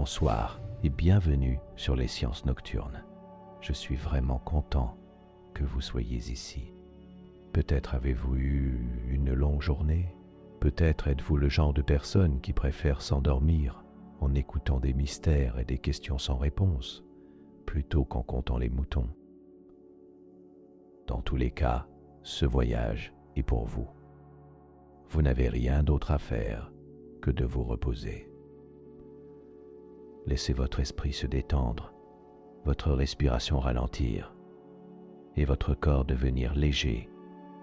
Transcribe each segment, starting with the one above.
bonsoir et bienvenue sur les Sciences Nocturnes. Je suis vraiment content que vous soyez ici. Peut-être avez-vous eu une longue journée, peut-être êtes-vous le genre de personne qui préfère s'endormir en écoutant des mystères et des questions sans réponse, plutôt qu'en comptant les moutons. Dans tous les cas, ce voyage est pour vous. Vous n'avez rien d'autre à faire que de vous reposer. Laissez votre esprit se détendre, votre respiration ralentir et votre corps devenir léger,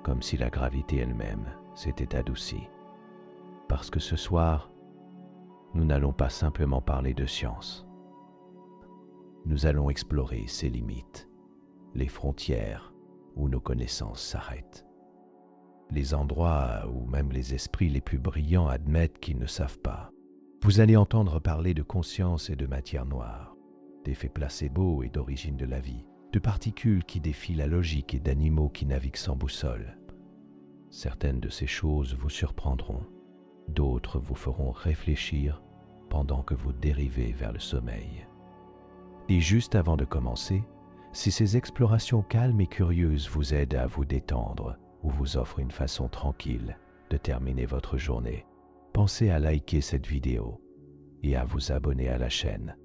comme si la gravité elle-même s'était adoucie. Parce que ce soir, nous n'allons pas simplement parler de science. Nous allons explorer ses limites, les frontières où nos connaissances s'arrêtent. Les endroits où même les esprits les plus brillants admettent qu'ils ne savent pas. Vous allez entendre parler de conscience et de matière noire, d'effets placebo et d'origine de la vie, de particules qui défient la logique et d'animaux qui naviguent sans boussole. Certaines de ces choses vous surprendront, d'autres vous feront réfléchir pendant que vous dérivez vers le sommeil. Et juste avant de commencer, si ces explorations calmes et curieuses vous aident à vous détendre ou vous offrent une façon tranquille de terminer votre journée, pensez à liker cette vidéo et à vous abonner à la chaîne.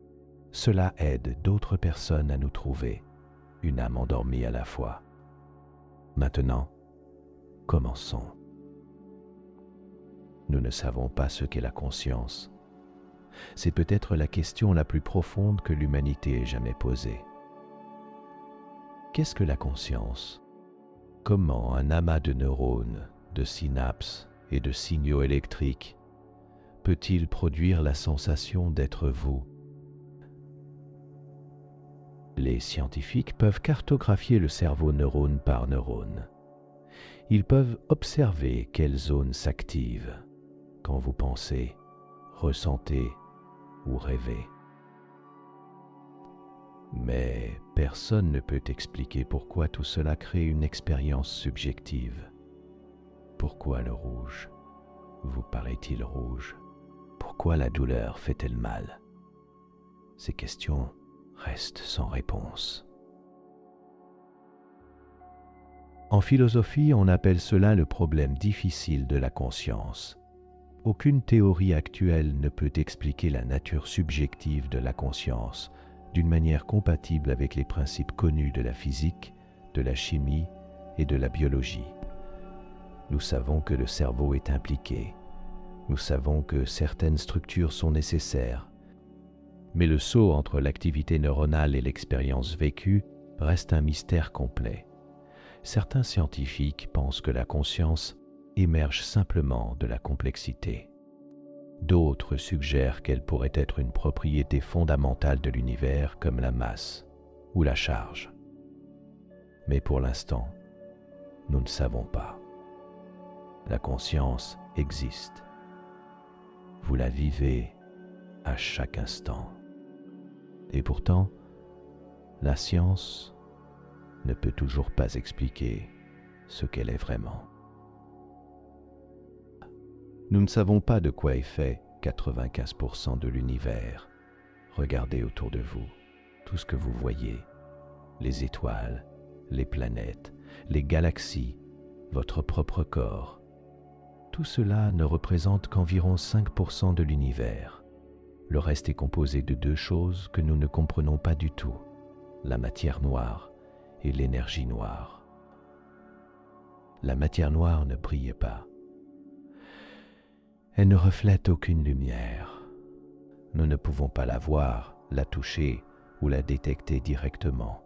Cela aide d'autres personnes à nous trouver, une âme endormie à la fois. Maintenant, commençons. Nous ne savons pas ce qu'est la conscience. C'est peut-être la question la plus profonde que l'humanité ait jamais posée. Qu'est-ce que la conscience ? Comment un amas de neurones, de synapses et de signaux électriques peut-il produire la sensation d'être vous ? Les scientifiques peuvent cartographier le cerveau neurone par neurone. Ils peuvent observer quelles zones s'activent quand vous pensez, ressentez ou rêvez. Mais personne ne peut expliquer pourquoi tout cela crée une expérience subjective. Pourquoi le rouge vous paraît-il rouge ? Pourquoi la douleur fait-elle mal ? Ces questions restent sans réponse. En philosophie, on appelle cela le problème difficile de la conscience. Aucune théorie actuelle ne peut expliquer la nature subjective de la conscience d'une manière compatible avec les principes connus de la physique, de la chimie et de la biologie. Nous savons que le cerveau est impliqué. Nous savons que certaines structures sont nécessaires. Mais le saut entre l'activité neuronale et l'expérience vécue reste un mystère complet. Certains scientifiques pensent que la conscience émerge simplement de la complexité. D'autres suggèrent qu'elle pourrait être une propriété fondamentale de l'univers comme la masse ou la charge. Mais pour l'instant, nous ne savons pas. La conscience existe. Vous la vivez à chaque instant. Et pourtant, la science ne peut toujours pas expliquer ce qu'elle est vraiment. Nous ne savons pas de quoi est fait 95% de l'univers. Regardez autour de vous, tout ce que vous voyez, les étoiles, les planètes, les galaxies, votre propre corps. Tout cela ne représente qu'environ 5% de l'univers. Le reste est composé de deux choses que nous ne comprenons pas du tout, la matière noire et l'énergie noire. La matière noire ne brille pas. Elle ne reflète aucune lumière. Nous ne pouvons pas la voir, la toucher ou la détecter directement.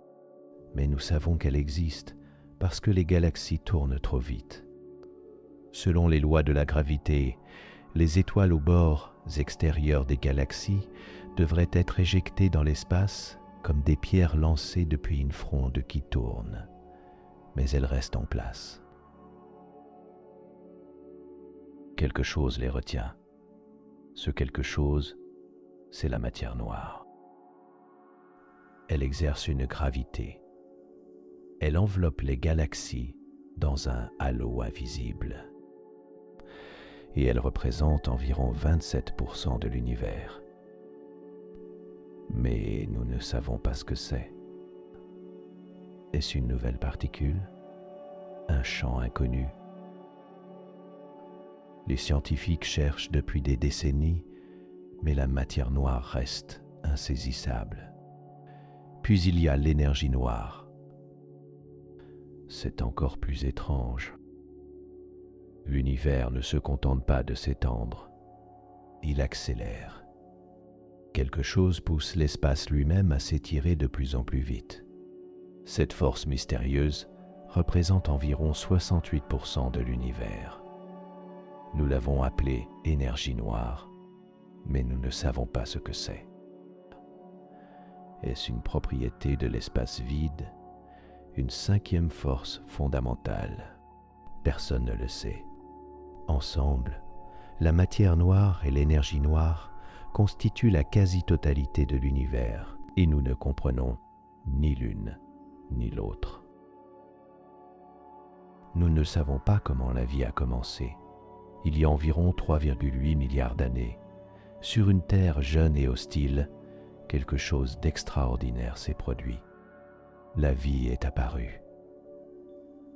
Mais nous savons qu'elle existe parce que les galaxies tournent trop vite. Selon les lois de la gravité, les étoiles aux bords extérieurs des galaxies devraient être éjectées dans l'espace comme des pierres lancées depuis une fronde qui tourne. Mais elles restent en place. Quelque chose les retient. Ce quelque chose, c'est la matière noire. Elle exerce une gravité. Elle enveloppe les galaxies dans un halo invisible. Et elle représente environ 27% de l'univers. mais nous ne savons pas ce que c'est. Est-ce une nouvelle particule? Un champ inconnu? Les scientifiques cherchent depuis des décennies, mais la matière noire reste insaisissable. Puis il y a l'énergie noire. C'est encore plus étrange. L'univers ne se contente pas de s'étendre, il accélère. Quelque chose pousse l'espace lui-même à s'étirer de plus en plus vite. Cette force mystérieuse représente environ 68% de l'univers. Nous l'avons appelée énergie noire, mais nous ne savons pas ce que c'est. Est-ce une propriété de l'espace vide, une cinquième force fondamentale? Personne ne le sait. Ensemble, la matière noire et l'énergie noire constituent la quasi-totalité de l'univers et nous ne comprenons ni l'une ni l'autre. Nous ne savons pas comment la vie a commencé. Il y a environ 3,8 milliards d'années, sur une Terre jeune et hostile, quelque chose d'extraordinaire s'est produit. La vie est apparue.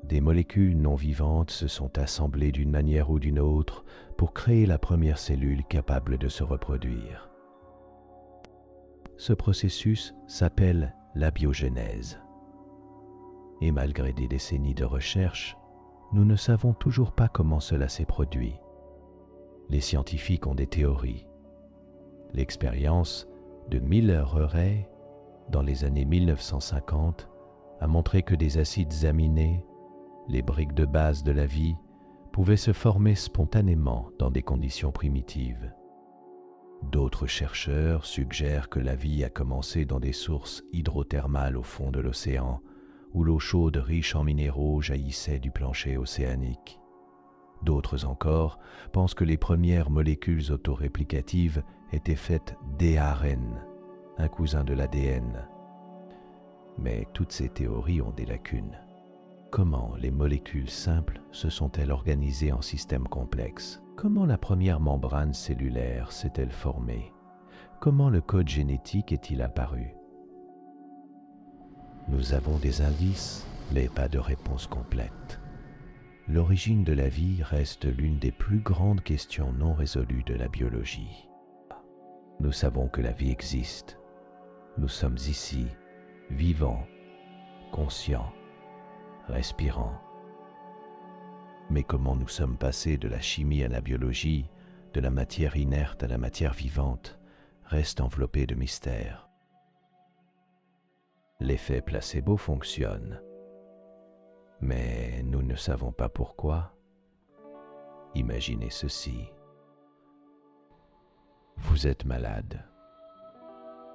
Des molécules non vivantes se sont assemblées d'une manière ou d'une autre pour créer la première cellule capable de se reproduire. Ce processus s'appelle l'abiogenèse. Et malgré des décennies de recherche, nous ne savons toujours pas comment cela s'est produit. Les scientifiques ont des théories. L'expérience de Miller-Urey, dans les années 1950, a montré que des acides aminés, les briques de base de la vie, pouvaient se former spontanément dans des conditions primitives. D'autres chercheurs suggèrent que la vie a commencé dans des sources hydrothermales au fond de l'océan, où l'eau chaude riche en minéraux jaillissait du plancher océanique. D'autres encore pensent que les premières molécules autoréplicatives étaient faites d'ARN, un cousin de l'ADN. Mais toutes ces théories ont des lacunes. Comment les molécules simples se sont-elles organisées en systèmes complexes? Comment la première membrane cellulaire s'est-elle formée? Comment le code génétique est-il apparu? Nous avons des indices, mais pas de réponse complète. L'origine de la vie reste l'une des plus grandes questions non résolues de la biologie. Nous savons que la vie existe. Nous sommes ici, vivants, conscients, respirants. Mais comment nous sommes passés de la chimie à la biologie, de la matière inerte à la matière vivante, reste enveloppé de mystère. L'effet placebo fonctionne, mais nous ne savons pas pourquoi. Imaginez ceci. Vous êtes malade.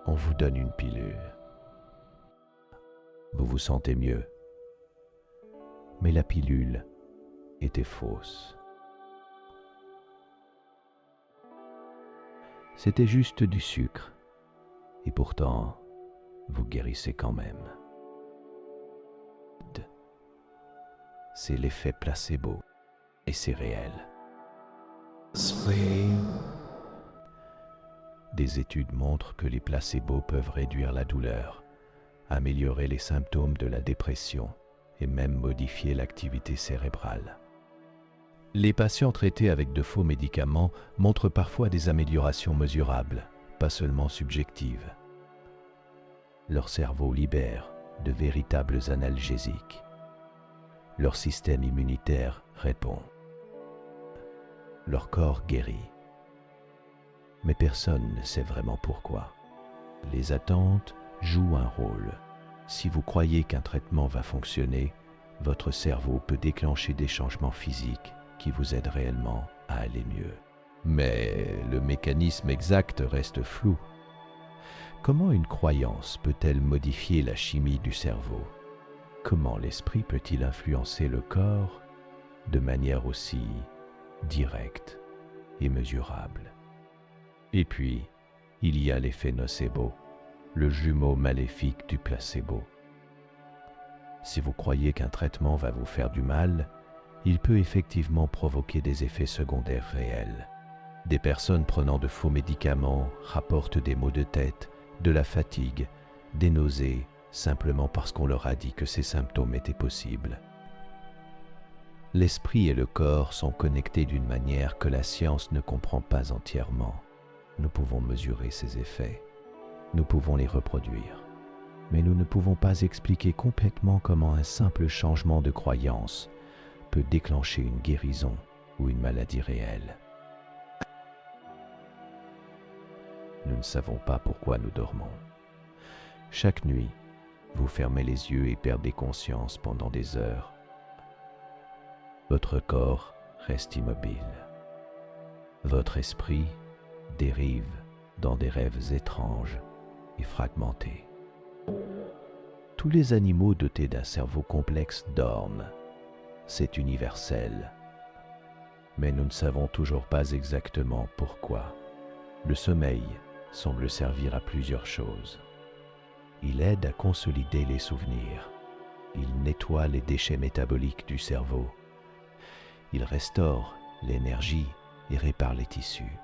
On vous donne une pilule. Vous vous sentez mieux. Mais la pilule était fausse. C'était juste du sucre. Et pourtant, vous guérissez quand même. C'est l'effet placebo. Et c'est réel. Des études montrent que les placebos peuvent réduire la douleur, améliorer les symptômes de la dépression et même modifier l'activité cérébrale. Les patients traités avec de faux médicaments montrent parfois des améliorations mesurables, pas seulement subjectives. Leur cerveau libère de véritables analgésiques. Leur système immunitaire répond. Leur corps guérit. Mais personne ne sait vraiment pourquoi. Les attentes jouent un rôle. Si vous croyez qu'un traitement va fonctionner, votre cerveau peut déclencher des changements physiques qui vous aident réellement à aller mieux. Mais le mécanisme exact reste flou. Comment une croyance peut-elle modifier la chimie du cerveau? Comment l'esprit peut-il influencer le corps de manière aussi directe et mesurable? Et puis, il y a l'effet nocebo, le jumeau maléfique du placebo. Si vous croyez qu'un traitement va vous faire du mal, il peut effectivement provoquer des effets secondaires réels. Des personnes prenant de faux médicaments rapportent des maux de tête de la fatigue, des nausées, simplement parce qu'on leur a dit que ces symptômes étaient possibles. L'esprit et le corps sont connectés d'une manière que la science ne comprend pas entièrement. Nous pouvons mesurer ces effets, nous pouvons les reproduire, mais nous ne pouvons pas expliquer complètement comment un simple changement de croyance peut déclencher une guérison ou une maladie réelle. Nous ne savons pas pourquoi nous dormons. Chaque nuit, vous fermez les yeux et perdez conscience pendant des heures. Votre corps reste immobile. Votre esprit dérive dans des rêves étranges et fragmentés. Tous les animaux dotés d'un cerveau complexe dorment. C'est universel. Mais nous ne savons toujours pas exactement pourquoi. Le sommeil semble servir à plusieurs choses. Il aide à consolider les souvenirs. Il nettoie les déchets métaboliques du cerveau. Il restaure l'énergie et répare les tissus.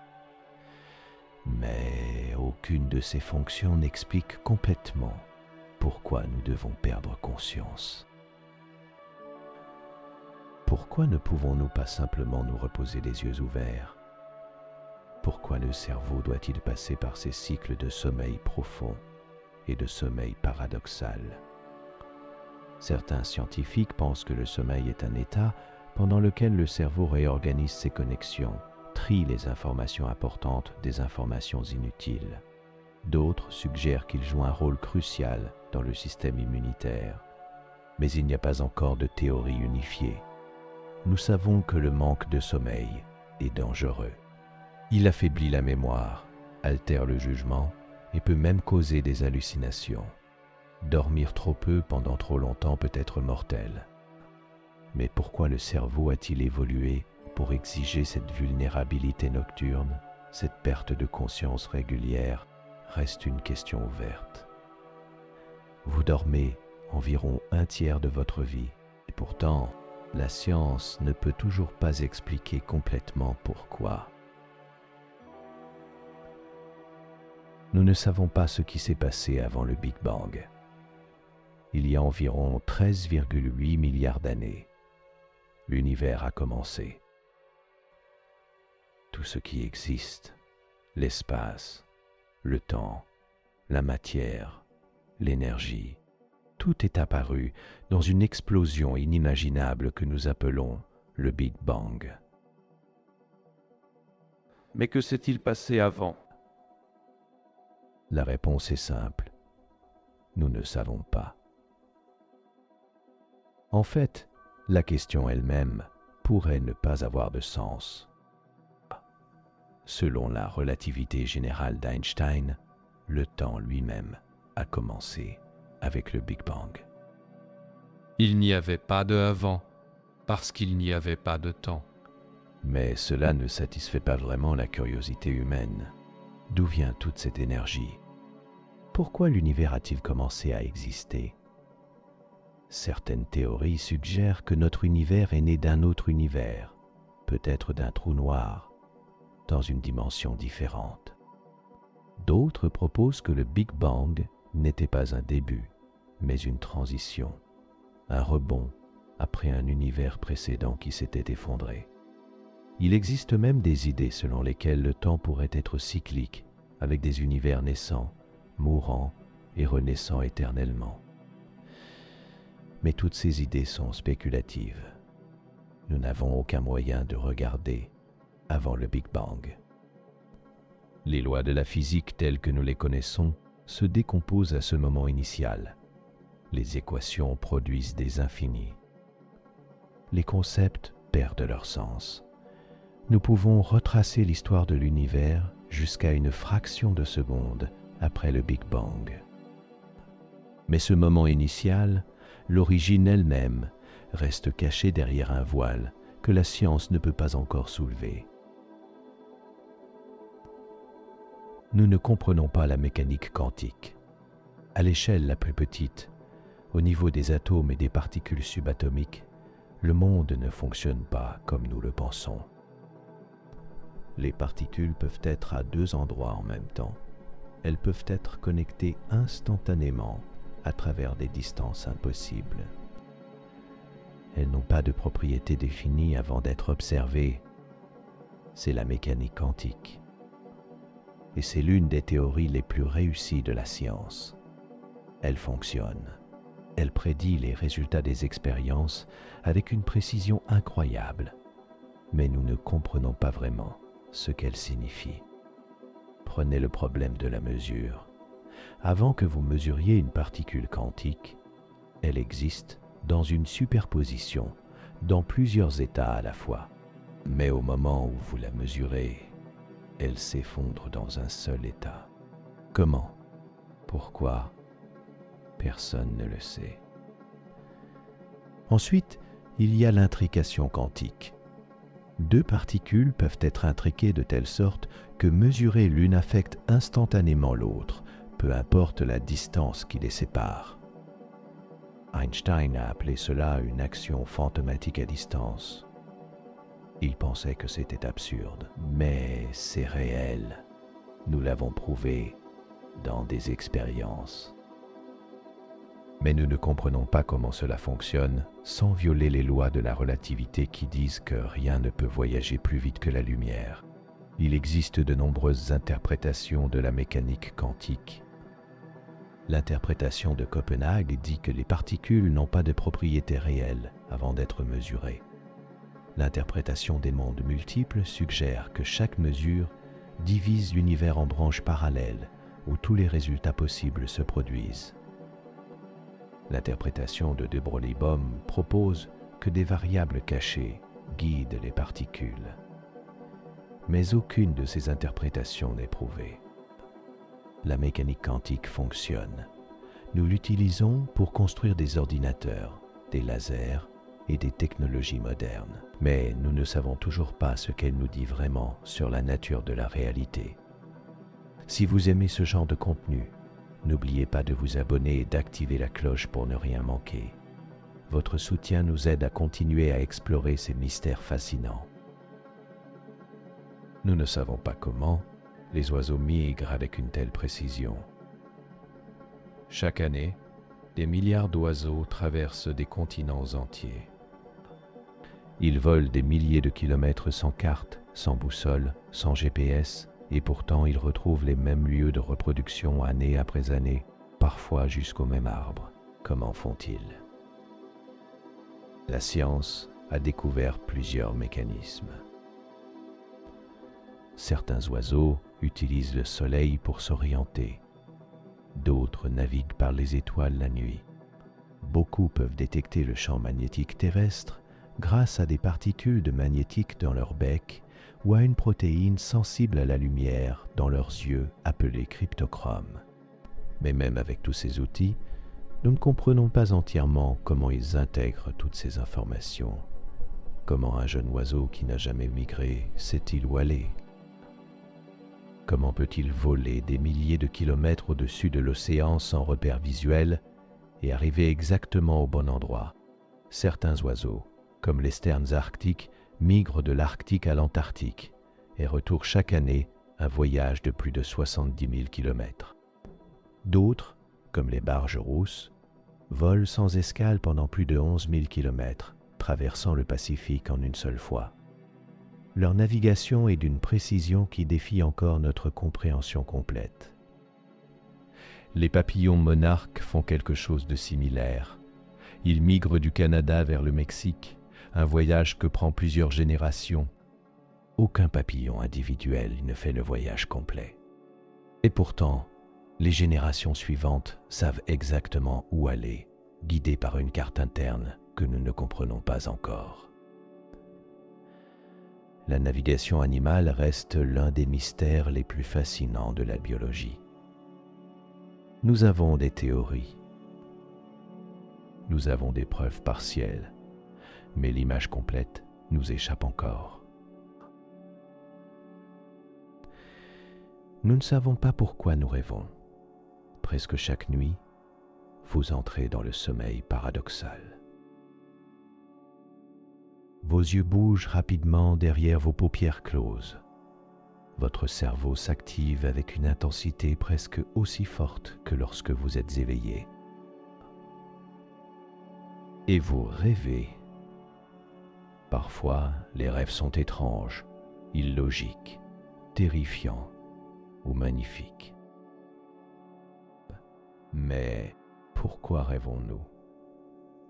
Mais aucune de ces fonctions n'explique complètement pourquoi nous devons perdre conscience. Pourquoi ne pouvons-nous pas simplement nous reposer les yeux ouverts? Pourquoi le cerveau doit-il passer par ces cycles de sommeil profond et de sommeil paradoxal? Certains scientifiques pensent que le sommeil est un état pendant lequel le cerveau réorganise ses connexions, trie les informations importantes des informations inutiles. D'autres suggèrent qu'il joue un rôle crucial dans le système immunitaire, mais il n'y a pas encore de théorie unifiée. Nous savons que le manque de sommeil est dangereux. Il affaiblit la mémoire, altère le jugement et peut même causer des hallucinations. Dormir trop peu pendant trop longtemps peut être mortel. Mais pourquoi le cerveau a-t-il évolué pour exiger cette vulnérabilité nocturne? Cette perte de conscience régulière reste une question ouverte. Vous dormez environ un tiers de votre vie, et pourtant, la science ne peut toujours pas expliquer complètement pourquoi. Nous ne savons pas ce qui s'est passé avant le Big Bang. Il y a environ 13,8 milliards d'années, l'univers a commencé. Tout ce qui existe, l'espace, le temps, la matière, l'énergie, tout est apparu dans une explosion inimaginable que nous appelons le Big Bang. Mais que s'est-il passé avant? La réponse est simple. Nous ne savons pas. En fait, la question elle-même pourrait ne pas avoir de sens. Selon la relativité générale d'Einstein, le temps lui-même a commencé avec le Big Bang. Il n'y avait pas de avant, parce qu'il n'y avait pas de temps. Mais cela ne satisfait pas vraiment la curiosité humaine. D'où vient toute cette énergie? Pourquoi l'univers a-t-il commencé à exister? Certaines théories suggèrent que notre univers est né d'un autre univers, peut-être d'un trou noir, dans une dimension différente. D'autres proposent que le Big Bang n'était pas un début, mais une transition, un rebond après un univers précédent qui s'était effondré. Il existe même des idées selon lesquelles le temps pourrait être cyclique, avec des univers naissants, mourant et renaissant éternellement. Mais toutes ces idées sont spéculatives. Nous n'avons aucun moyen de regarder avant le Big Bang. Les lois de la physique telles que nous les connaissons se décomposent à ce moment initial. Les équations produisent des infinis. Les concepts perdent leur sens. Nous pouvons retracer l'histoire de l'univers jusqu'à une fraction de seconde après le Big Bang. Mais ce moment initial, l'origine elle-même, reste cachée derrière un voile que la science ne peut pas encore soulever. Nous ne comprenons pas la mécanique quantique. À l'échelle la plus petite, au niveau des atomes et des particules subatomiques, le monde ne fonctionne pas comme nous le pensons. Les particules peuvent être à deux endroits en même temps, elles peuvent être connectées instantanément à travers des distances impossibles. Elles n'ont pas de propriétés définies avant d'être observées. C'est la mécanique quantique. Et c'est l'une des théories les plus réussies de la science. Elle fonctionne. Elle prédit les résultats des expériences avec une précision incroyable. Mais nous ne comprenons pas vraiment ce qu'elle signifie. Prenez le problème de la mesure. Avant que vous mesuriez une particule quantique, elle existe dans une superposition, dans plusieurs états à la fois. Mais au moment où vous la mesurez, elle s'effondre dans un seul état. Comment? Pourquoi? Personne ne le sait. Ensuite, il y a l'intrication quantique. Deux particules peuvent être intriquées de telle sorte que mesurer l'une affecte instantanément l'autre, peu importe la distance qui les sépare. Einstein a appelé cela une action fantomatique à distance. Il pensait que c'était absurde, mais c'est réel. Nous l'avons prouvé dans des expériences. Mais nous ne comprenons pas comment cela fonctionne sans violer les lois de la relativité qui disent que rien ne peut voyager plus vite que la lumière. Il existe de nombreuses interprétations de la mécanique quantique. L'interprétation de Copenhague dit que les particules n'ont pas de propriétés réelles avant d'être mesurées. L'interprétation des mondes multiples suggère que chaque mesure divise l'univers en branches parallèles où tous les résultats possibles se produisent. L'interprétation de De Broglie-Bohm propose que des variables cachées guident les particules. Mais aucune de ces interprétations n'est prouvée. La mécanique quantique fonctionne. Nous l'utilisons pour construire des ordinateurs, des lasers et des technologies modernes. Mais nous ne savons toujours pas ce qu'elle nous dit vraiment sur la nature de la réalité. Si vous aimez ce genre de contenu, n'oubliez pas de vous abonner et d'activer la cloche pour ne rien manquer. Votre soutien nous aide à continuer à explorer ces mystères fascinants. Nous ne savons pas comment les oiseaux migrent avec une telle précision. Chaque année, des milliards d'oiseaux traversent des continents entiers. Ils volent des milliers de kilomètres sans carte, sans boussole, sans GPS, et pourtant ils retrouvent les mêmes lieux de reproduction année après année, parfois jusqu'au même arbre. Comment font-ils? La science a découvert plusieurs mécanismes. Certains oiseaux utilisent le soleil pour s'orienter. D'autres naviguent par les étoiles la nuit. Beaucoup peuvent détecter le champ magnétique terrestre grâce à des particules de magnétique dans leur bec ou à une protéine sensible à la lumière dans leurs yeux appelée cryptochrome. Mais même avec tous ces outils, nous ne comprenons pas entièrement comment ils intègrent toutes ces informations. Comment un jeune oiseau qui n'a jamais migré sait-il où aller? Comment peut-il voler des milliers de kilomètres au-dessus de l'océan sans repère visuel et arriver exactement au bon endroit? Certains oiseaux, comme les sternes arctiques, migrent de l'Arctique à l'Antarctique et retournent chaque année un voyage de plus de 70 000 kilomètres. D'autres, comme les barges rousses, volent sans escale pendant plus de 11 000 kilomètres, traversant le Pacifique en une seule fois. Leur navigation est d'une précision qui défie encore notre compréhension complète. Les papillons monarques font quelque chose de similaire. Ils migrent du Canada vers le Mexique, un voyage que prend plusieurs générations. Aucun papillon individuel ne fait le voyage complet. Et pourtant, les générations suivantes savent exactement où aller, guidées par une carte interne que nous ne comprenons pas encore. La navigation animale reste l'un des mystères les plus fascinants de la biologie. Nous avons des théories. Nous avons des preuves partielles, mais l'image complète nous échappe encore. Nous ne savons pas pourquoi nous rêvons. Presque chaque nuit, vous entrez dans le sommeil paradoxal. Vos yeux bougent rapidement derrière vos paupières closes. votre cerveau s'active avec une intensité presque aussi forte que lorsque vous êtes éveillé. Et vous rêvez. Parfois, les rêves sont étranges, illogiques, terrifiants ou magnifiques. Mais pourquoi rêvons-nous ?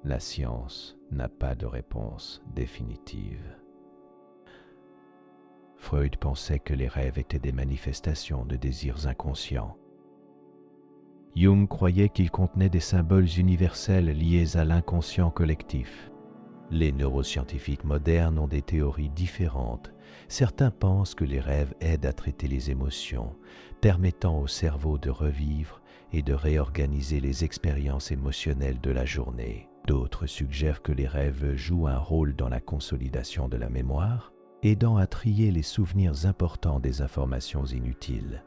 La science n'a pas de réponse définitive. Freud pensait que les rêves étaient des manifestations de désirs inconscients. Jung croyait qu'ils contenaient des symboles universels liés à l'inconscient collectif. Les neuroscientifiques modernes ont des théories différentes. Certains pensent que les rêves aident à traiter les émotions, permettant au cerveau de revivre et de réorganiser les expériences émotionnelles de la journée. D'autres suggèrent que les rêves jouent un rôle dans la consolidation de la mémoire, aidant à trier les souvenirs importants des informations inutiles.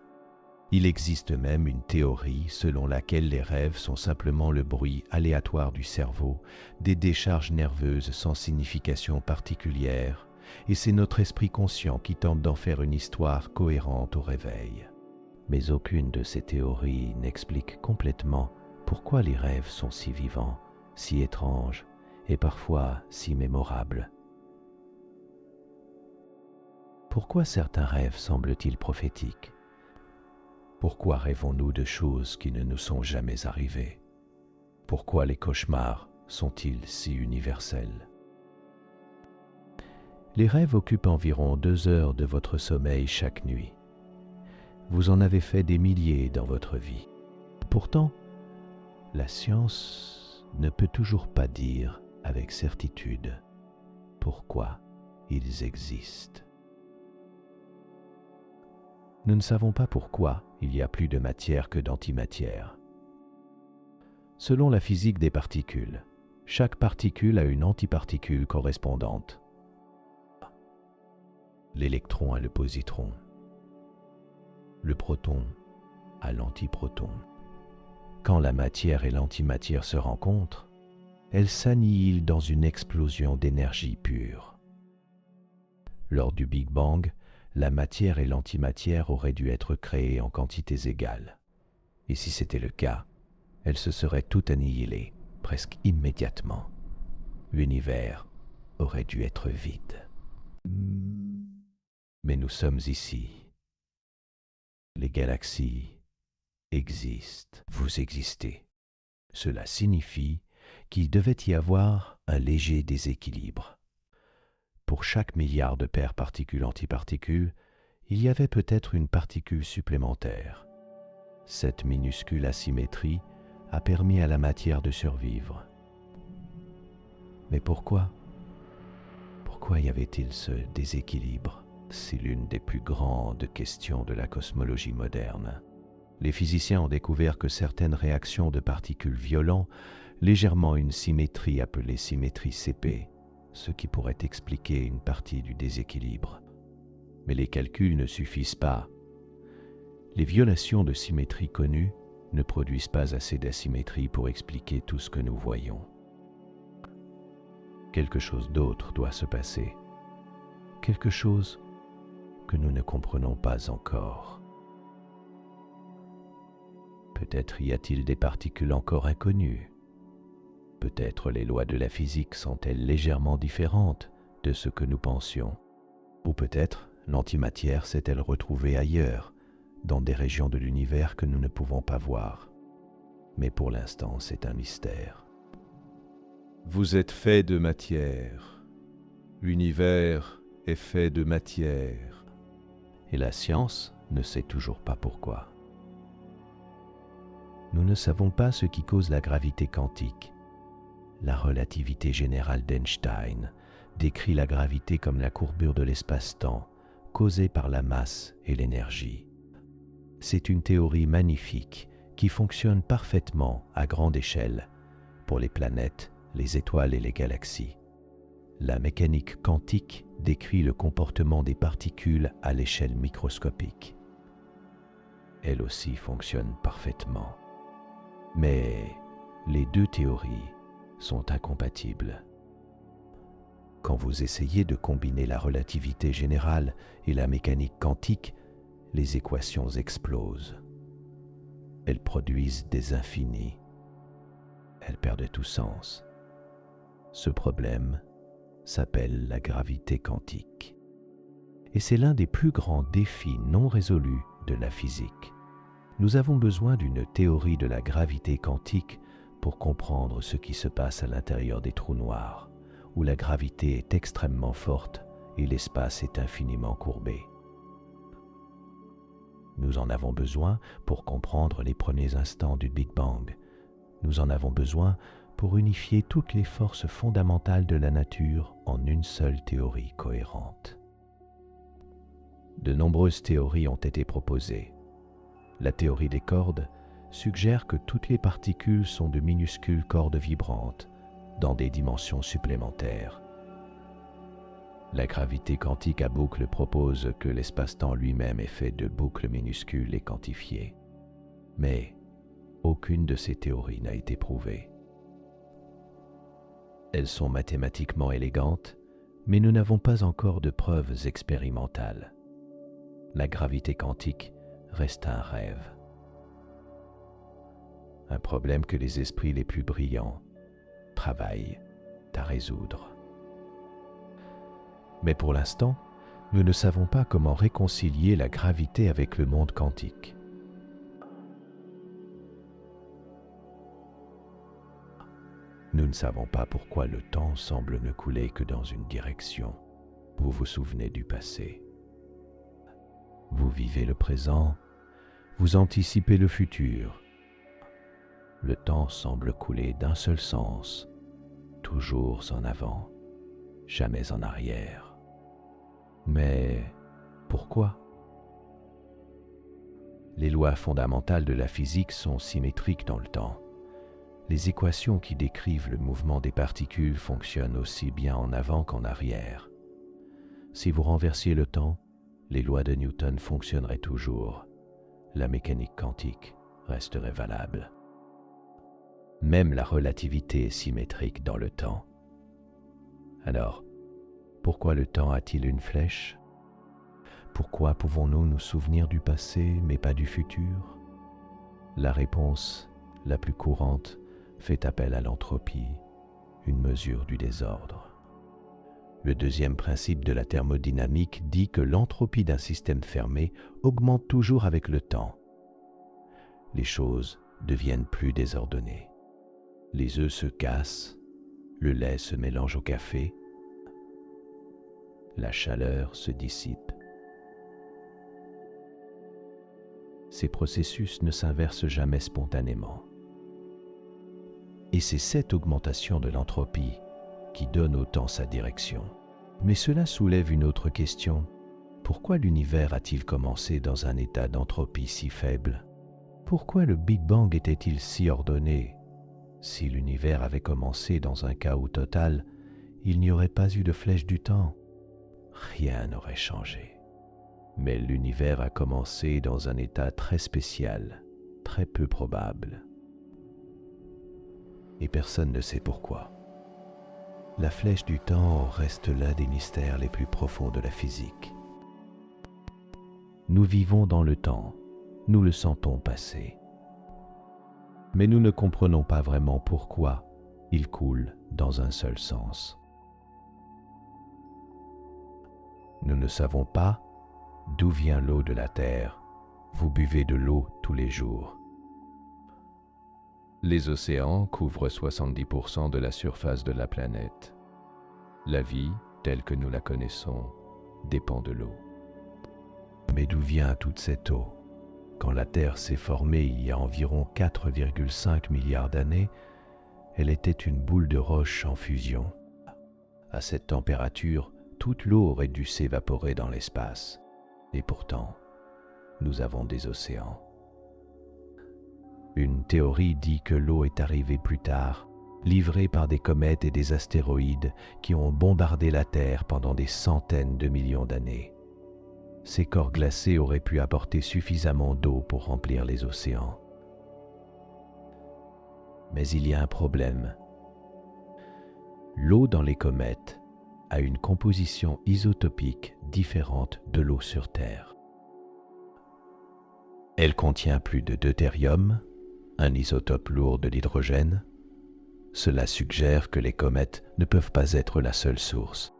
Il existe même une théorie selon laquelle les rêves sont simplement le bruit aléatoire du cerveau, des décharges nerveuses sans signification particulière, et c'est notre esprit conscient qui tente d'en faire une histoire cohérente au réveil. Mais aucune de ces théories n'explique complètement pourquoi les rêves sont si vivants, si étranges et parfois si mémorables. Pourquoi certains rêves semblent-ils prophétiques ? Pourquoi rêvons-nous de choses qui ne nous sont jamais arrivées ? Pourquoi les cauchemars sont-ils si universels ? Les rêves occupent environ 2 heures de votre sommeil chaque nuit. Vous en avez fait des milliers dans votre vie. Pourtant, la science ne peut toujours pas dire avec certitude pourquoi ils existent. Nous ne savons pas pourquoi il y a plus de matière que d'antimatière. Selon la physique des particules, chaque particule a une antiparticule correspondante. L'électron a le positron, le proton a l'antiproton. Quand la matière et l'antimatière se rencontrent, elles s'annihilent dans une explosion d'énergie pure. Lors du Big Bang, la matière et l'antimatière auraient dû être créées en quantités égales. Et si c'était le cas, elles se seraient toutes annihilées, presque immédiatement. L'univers aurait dû être vide. Mais nous sommes ici. Les galaxies existent. Vous existez. Cela signifie qu'il devait y avoir un léger déséquilibre. Pour chaque milliard de paires particules-antiparticules, il y avait peut-être une particule supplémentaire. Cette minuscule asymétrie a permis à la matière de survivre. Mais pourquoi ? Pourquoi y avait-il ce déséquilibre ? C'est l'une des plus grandes questions de la cosmologie moderne. Les physiciens ont découvert que certaines réactions de particules violant légèrement une symétrie appelée symétrie CP, ce qui pourrait expliquer une partie du déséquilibre. Mais les calculs ne suffisent pas. Les violations de symétrie connues ne produisent pas assez d'asymétrie pour expliquer tout ce que nous voyons. Quelque chose d'autre doit se passer. Quelque chose que nous ne comprenons pas encore. Peut-être y a-t-il des particules encore inconnues. Peut-être les lois de la physique sont-elles légèrement différentes de ce que nous pensions. Ou peut-être l'antimatière s'est-elle retrouvée ailleurs, dans des régions de l'univers que nous ne pouvons pas voir. Mais pour l'instant, c'est un mystère. Vous êtes fait de matière. L'univers est fait de matière. Et la science ne sait toujours pas pourquoi. Nous ne savons pas ce qui cause la gravité quantique. La relativité générale d'Einstein décrit la gravité comme la courbure de l'espace-temps causée par la masse et l'énergie. C'est une théorie magnifique qui fonctionne parfaitement à grande échelle pour les planètes, les étoiles et les galaxies. La mécanique quantique décrit le comportement des particules à l'échelle microscopique. Elle aussi fonctionne parfaitement. Mais les deux théories sont incompatibles. Quand vous essayez de combiner la relativité générale et la mécanique quantique, les équations explosent. Elles produisent des infinis. Elles perdent tout sens. Ce problème s'appelle la gravité quantique. Et c'est l'un des plus grands défis non résolus de la physique. Nous avons besoin d'une théorie de la gravité quantique pour comprendre ce qui se passe à l'intérieur des trous noirs, où la gravité est extrêmement forte et l'espace est infiniment courbé. Nous en avons besoin pour comprendre les premiers instants du Big Bang. Nous en avons besoin pour unifier toutes les forces fondamentales de la nature en une seule théorie cohérente. De nombreuses théories ont été proposées. La théorie des cordes suggère que toutes les particules sont de minuscules cordes vibrantes dans des dimensions supplémentaires. La gravité quantique à boucle propose que l'espace-temps lui-même est fait de boucles minuscules et quantifiées. Mais aucune de ces théories n'a été prouvée. Elles sont mathématiquement élégantes, mais nous n'avons pas encore de preuves expérimentales. La gravité quantique reste un rêve. Un problème que les esprits les plus brillants travaillent à résoudre. Mais pour l'instant, nous ne savons pas comment réconcilier la gravité avec le monde quantique. Nous ne savons pas pourquoi le temps semble ne couler que dans une direction. Vous vous souvenez du passé. Vous vivez le présent, vous anticipez le futur. Le temps semble couler d'un seul sens, toujours en avant, jamais en arrière. Mais pourquoi ? Les lois fondamentales de la physique sont symétriques dans le temps. Les équations qui décrivent le mouvement des particules fonctionnent aussi bien en avant qu'en arrière. Si vous renversiez le temps, les lois de Newton fonctionneraient toujours. La mécanique quantique resterait valable. Même la relativité est symétrique dans le temps. Alors, pourquoi le temps a-t-il une flèche ? Pourquoi pouvons-nous nous souvenir du passé mais pas du futur ? La réponse la plus courante fait appel à l'entropie, une mesure du désordre. Le deuxième principe de la thermodynamique dit que l'entropie d'un système fermé augmente toujours avec le temps. Les choses deviennent plus désordonnées. Les œufs se cassent, le lait se mélange au café, la chaleur se dissipe. Ces processus ne s'inversent jamais spontanément. Et c'est cette augmentation de l'entropie qui donne au temps sa direction. Mais cela soulève une autre question. Pourquoi l'univers a-t-il commencé dans un état d'entropie si faible ? Pourquoi le Big Bang était-il si ordonné ? Si l'univers avait commencé dans un chaos total, il n'y aurait pas eu de flèche du temps. Rien n'aurait changé. Mais l'univers a commencé dans un état très spécial, très peu probable. Et personne ne sait pourquoi. La flèche du temps reste l'un des mystères les plus profonds de la physique. Nous vivons dans le temps, nous le sentons passer. Mais nous ne comprenons pas vraiment pourquoi il coule dans un seul sens. Nous ne savons pas d'où vient l'eau de la terre. Vous buvez de l'eau tous les jours. Les océans couvrent 70% de la surface de la planète. La vie, telle que nous la connaissons, dépend de l'eau. Mais d'où vient toute cette eau ? Quand la Terre s'est formée il y a environ 4,5 milliards d'années, elle était une boule de roche en fusion. À cette température, toute l'eau aurait dû s'évaporer dans l'espace. Et pourtant, nous avons des océans. Une théorie dit que l'eau est arrivée plus tard, livrée par des comètes et des astéroïdes qui ont bombardé la Terre pendant des centaines de millions d'années. Ces corps glacés auraient pu apporter suffisamment d'eau pour remplir les océans. Mais il y a un problème. L'eau dans les comètes a une composition isotopique différente de l'eau sur Terre. Elle contient plus de deutérium, un isotope lourd de l'hydrogène. Cela suggère que les comètes ne peuvent pas être la seule source.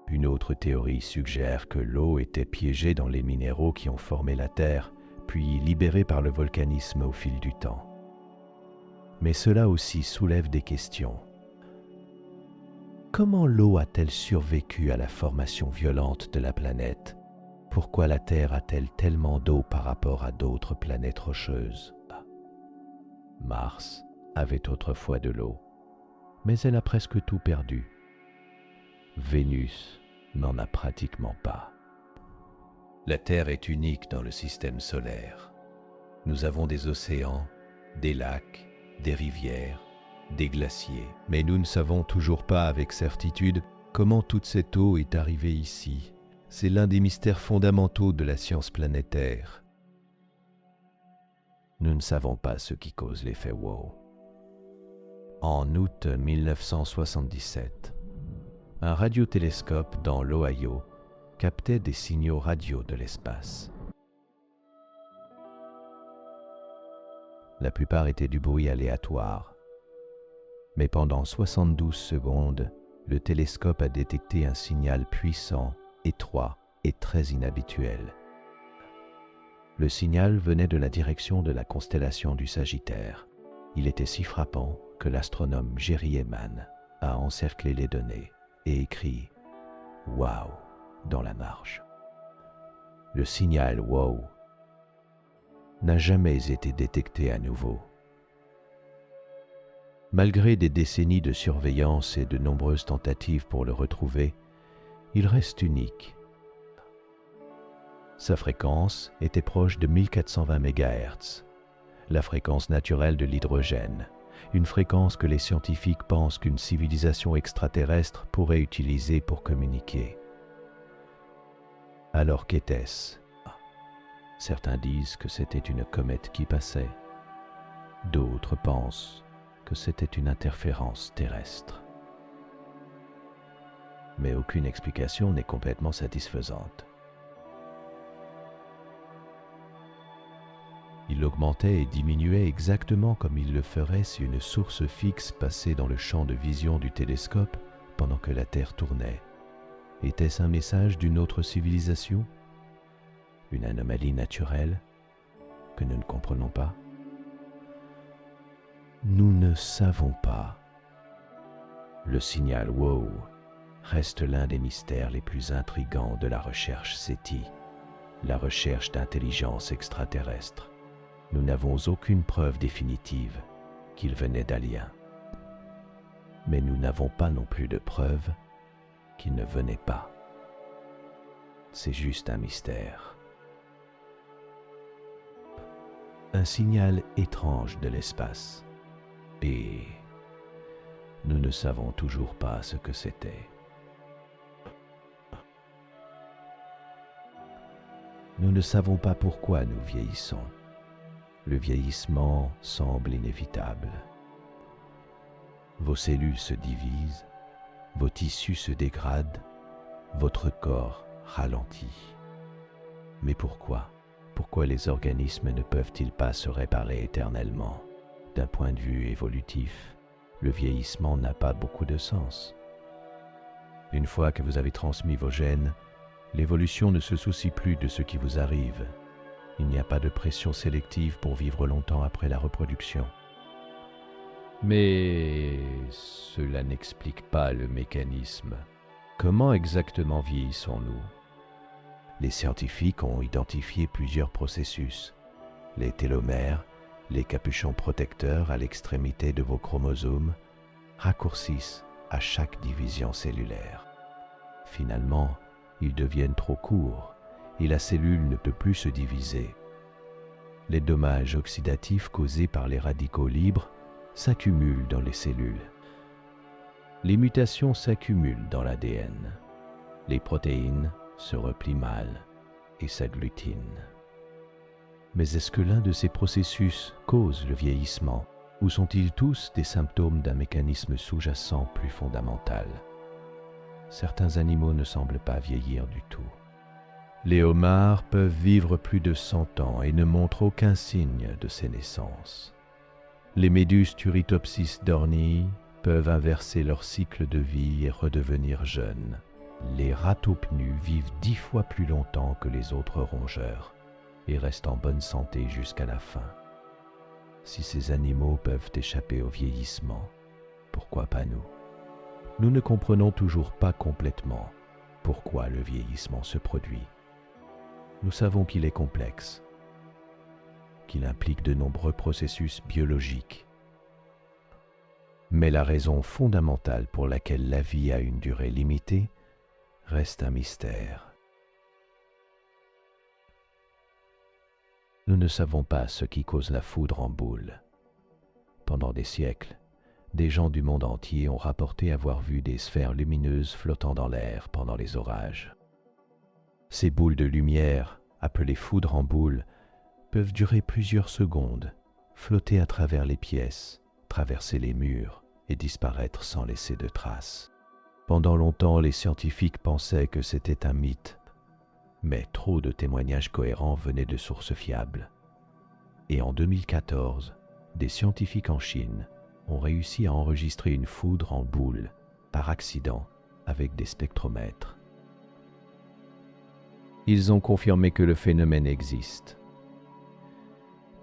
Une autre théorie suggère que l'eau était piégée dans les minéraux qui ont formé la Terre, puis libérée par le volcanisme au fil du temps. Mais cela aussi soulève des questions. Comment l'eau a-t-elle survécu à la formation violente de la planète? Pourquoi la Terre a-t-elle tellement d'eau par rapport à d'autres planètes rocheuses? Mars avait autrefois de l'eau, mais elle a presque tout perdu. Vénus n'en a pratiquement pas. La Terre est unique dans le système solaire. Nous avons des océans, des lacs, des rivières, des glaciers, mais nous ne savons toujours pas avec certitude comment toute cette eau est arrivée ici. C'est l'un des mystères fondamentaux de la science planétaire. Nous ne savons pas ce qui cause l'effet wow. En août 1977, un radiotélescope dans l'Ohio captait des signaux radio de l'espace. La plupart étaient du bruit aléatoire, mais pendant 72 secondes, le télescope a détecté un signal puissant, étroit et très inhabituel. Le signal venait de la direction de la constellation du Sagittaire. Il était si frappant que l'astronome Jerry Ehman a encerclé les données et écrit « Wow » dans la marge. Le signal « Wow » n'a jamais été détecté à nouveau. Malgré des décennies de surveillance et de nombreuses tentatives pour le retrouver, il reste unique. Sa fréquence était proche de 1420 MHz, la fréquence naturelle de l'hydrogène, une fréquence que les scientifiques pensent qu'une civilisation extraterrestre pourrait utiliser pour communiquer. Alors qu'était-ce? Certains disent que c'était une comète qui passait. D'autres pensent que c'était une interférence terrestre. Mais aucune explication n'est complètement satisfaisante. Il augmentait et diminuait exactement comme il le ferait si une source fixe passait dans le champ de vision du télescope pendant que la Terre tournait. Était-ce un message d'une autre civilisation? Une anomalie naturelle que nous ne comprenons pas? Nous ne savons pas. Le signal WOW reste l'un des mystères les plus intrigants de la recherche SETI, la recherche d'intelligence extraterrestre. Nous n'avons aucune preuve définitive qu'il venait d'aliens. Mais nous n'avons pas non plus de preuve qu'il ne venait pas. C'est juste un mystère. Un signal étrange de l'espace. Et nous ne savons toujours pas ce que c'était. Nous ne savons pas pourquoi nous vieillissons. Le vieillissement semble inévitable. Vos cellules se divisent, vos tissus se dégradent, votre corps ralentit. Mais pourquoi? Pourquoi les organismes ne peuvent-ils pas se réparer éternellement? D'un point de vue évolutif, le vieillissement n'a pas beaucoup de sens. Une fois que vous avez transmis vos gènes, l'évolution ne se soucie plus de ce qui vous arrive. Il n'y a pas de pression sélective pour vivre longtemps après la reproduction. Mais cela n'explique pas le mécanisme. Comment exactement vieillissons-nous? Les scientifiques ont identifié plusieurs processus. Les télomères, les capuchons protecteurs à l'extrémité de vos chromosomes, raccourcissent à chaque division cellulaire. Finalement, ils deviennent trop courts et la cellule ne peut plus se diviser. Les dommages oxydatifs causés par les radicaux libres s'accumulent dans les cellules. Les mutations s'accumulent dans l'ADN. Les protéines se replient mal et s'agglutinent. Mais est-ce que l'un de ces processus cause le vieillissement, ou sont-ils tous des symptômes d'un mécanisme sous-jacent plus fondamental? Certains animaux ne semblent pas vieillir du tout. Les homards peuvent vivre plus de 100 ans et ne montrent aucun signe de sénescence. Les méduses Turritopsis dornii peuvent inverser leur cycle de vie et redevenir jeunes. Les ratopnus vivent 10 fois plus longtemps que les autres rongeurs et restent en bonne santé jusqu'à la fin. Si ces animaux peuvent échapper au vieillissement, pourquoi pas nous? Nous ne comprenons toujours pas complètement pourquoi le vieillissement se produit. Nous savons qu'il est complexe, qu'il implique de nombreux processus biologiques. Mais la raison fondamentale pour laquelle la vie a une durée limitée reste un mystère. Nous ne savons pas ce qui cause la foudre en boule. Pendant des siècles, des gens du monde entier ont rapporté avoir vu des sphères lumineuses flottant dans l'air pendant les orages. Ces boules de lumière, appelées foudres en boule, peuvent durer plusieurs secondes, flotter à travers les pièces, traverser les murs et disparaître sans laisser de traces. Pendant longtemps, les scientifiques pensaient que c'était un mythe, mais trop de témoignages cohérents venaient de sources fiables. Et en 2014, des scientifiques en Chine ont réussi à enregistrer une foudre en boule, par accident, avec des spectromètres. Ils ont confirmé que le phénomène existe,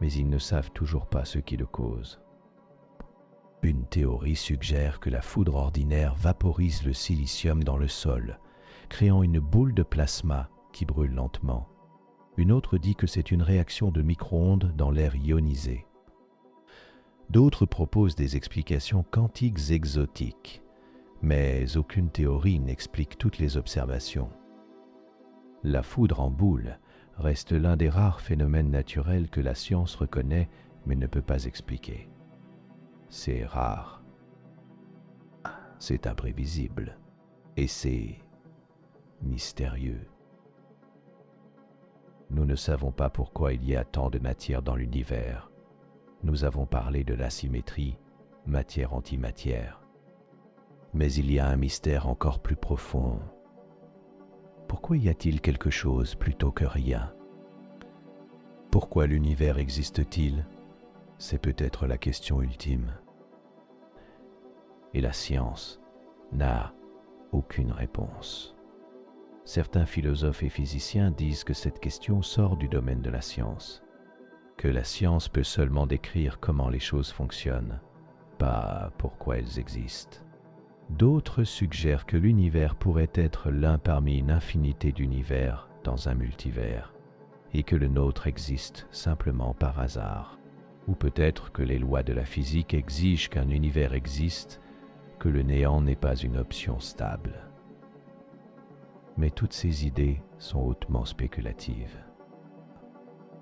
mais ils ne savent toujours pas ce qui le cause. Une théorie suggère que la foudre ordinaire vaporise le silicium dans le sol, créant une boule de plasma qui brûle lentement. Une autre dit que c'est une réaction de micro-ondes dans l'air ionisé. D'autres proposent des explications quantiques exotiques, mais aucune théorie n'explique toutes les observations. La foudre en boule reste l'un des rares phénomènes naturels que la science reconnaît mais ne peut pas expliquer. C'est rare, c'est imprévisible et c'est mystérieux. Nous ne savons pas pourquoi il y a tant de matière dans l'univers. Nous avons parlé de l'asymétrie, matière-antimatière. Mais il y a un mystère encore plus profond. Pourquoi y a-t-il quelque chose plutôt que rien? Pourquoi l'univers existe-t-il? C'est peut-être la question ultime. Et la science n'a aucune réponse. Certains philosophes et physiciens disent que cette question sort du domaine de la science, que la science peut seulement décrire comment les choses fonctionnent, pas pourquoi elles existent. D'autres suggèrent que l'univers pourrait être l'un parmi une infinité d'univers dans un multivers, et que le nôtre existe simplement par hasard. Ou peut-être que les lois de la physique exigent qu'un univers existe, que le néant n'est pas une option stable. Mais toutes ces idées sont hautement spéculatives.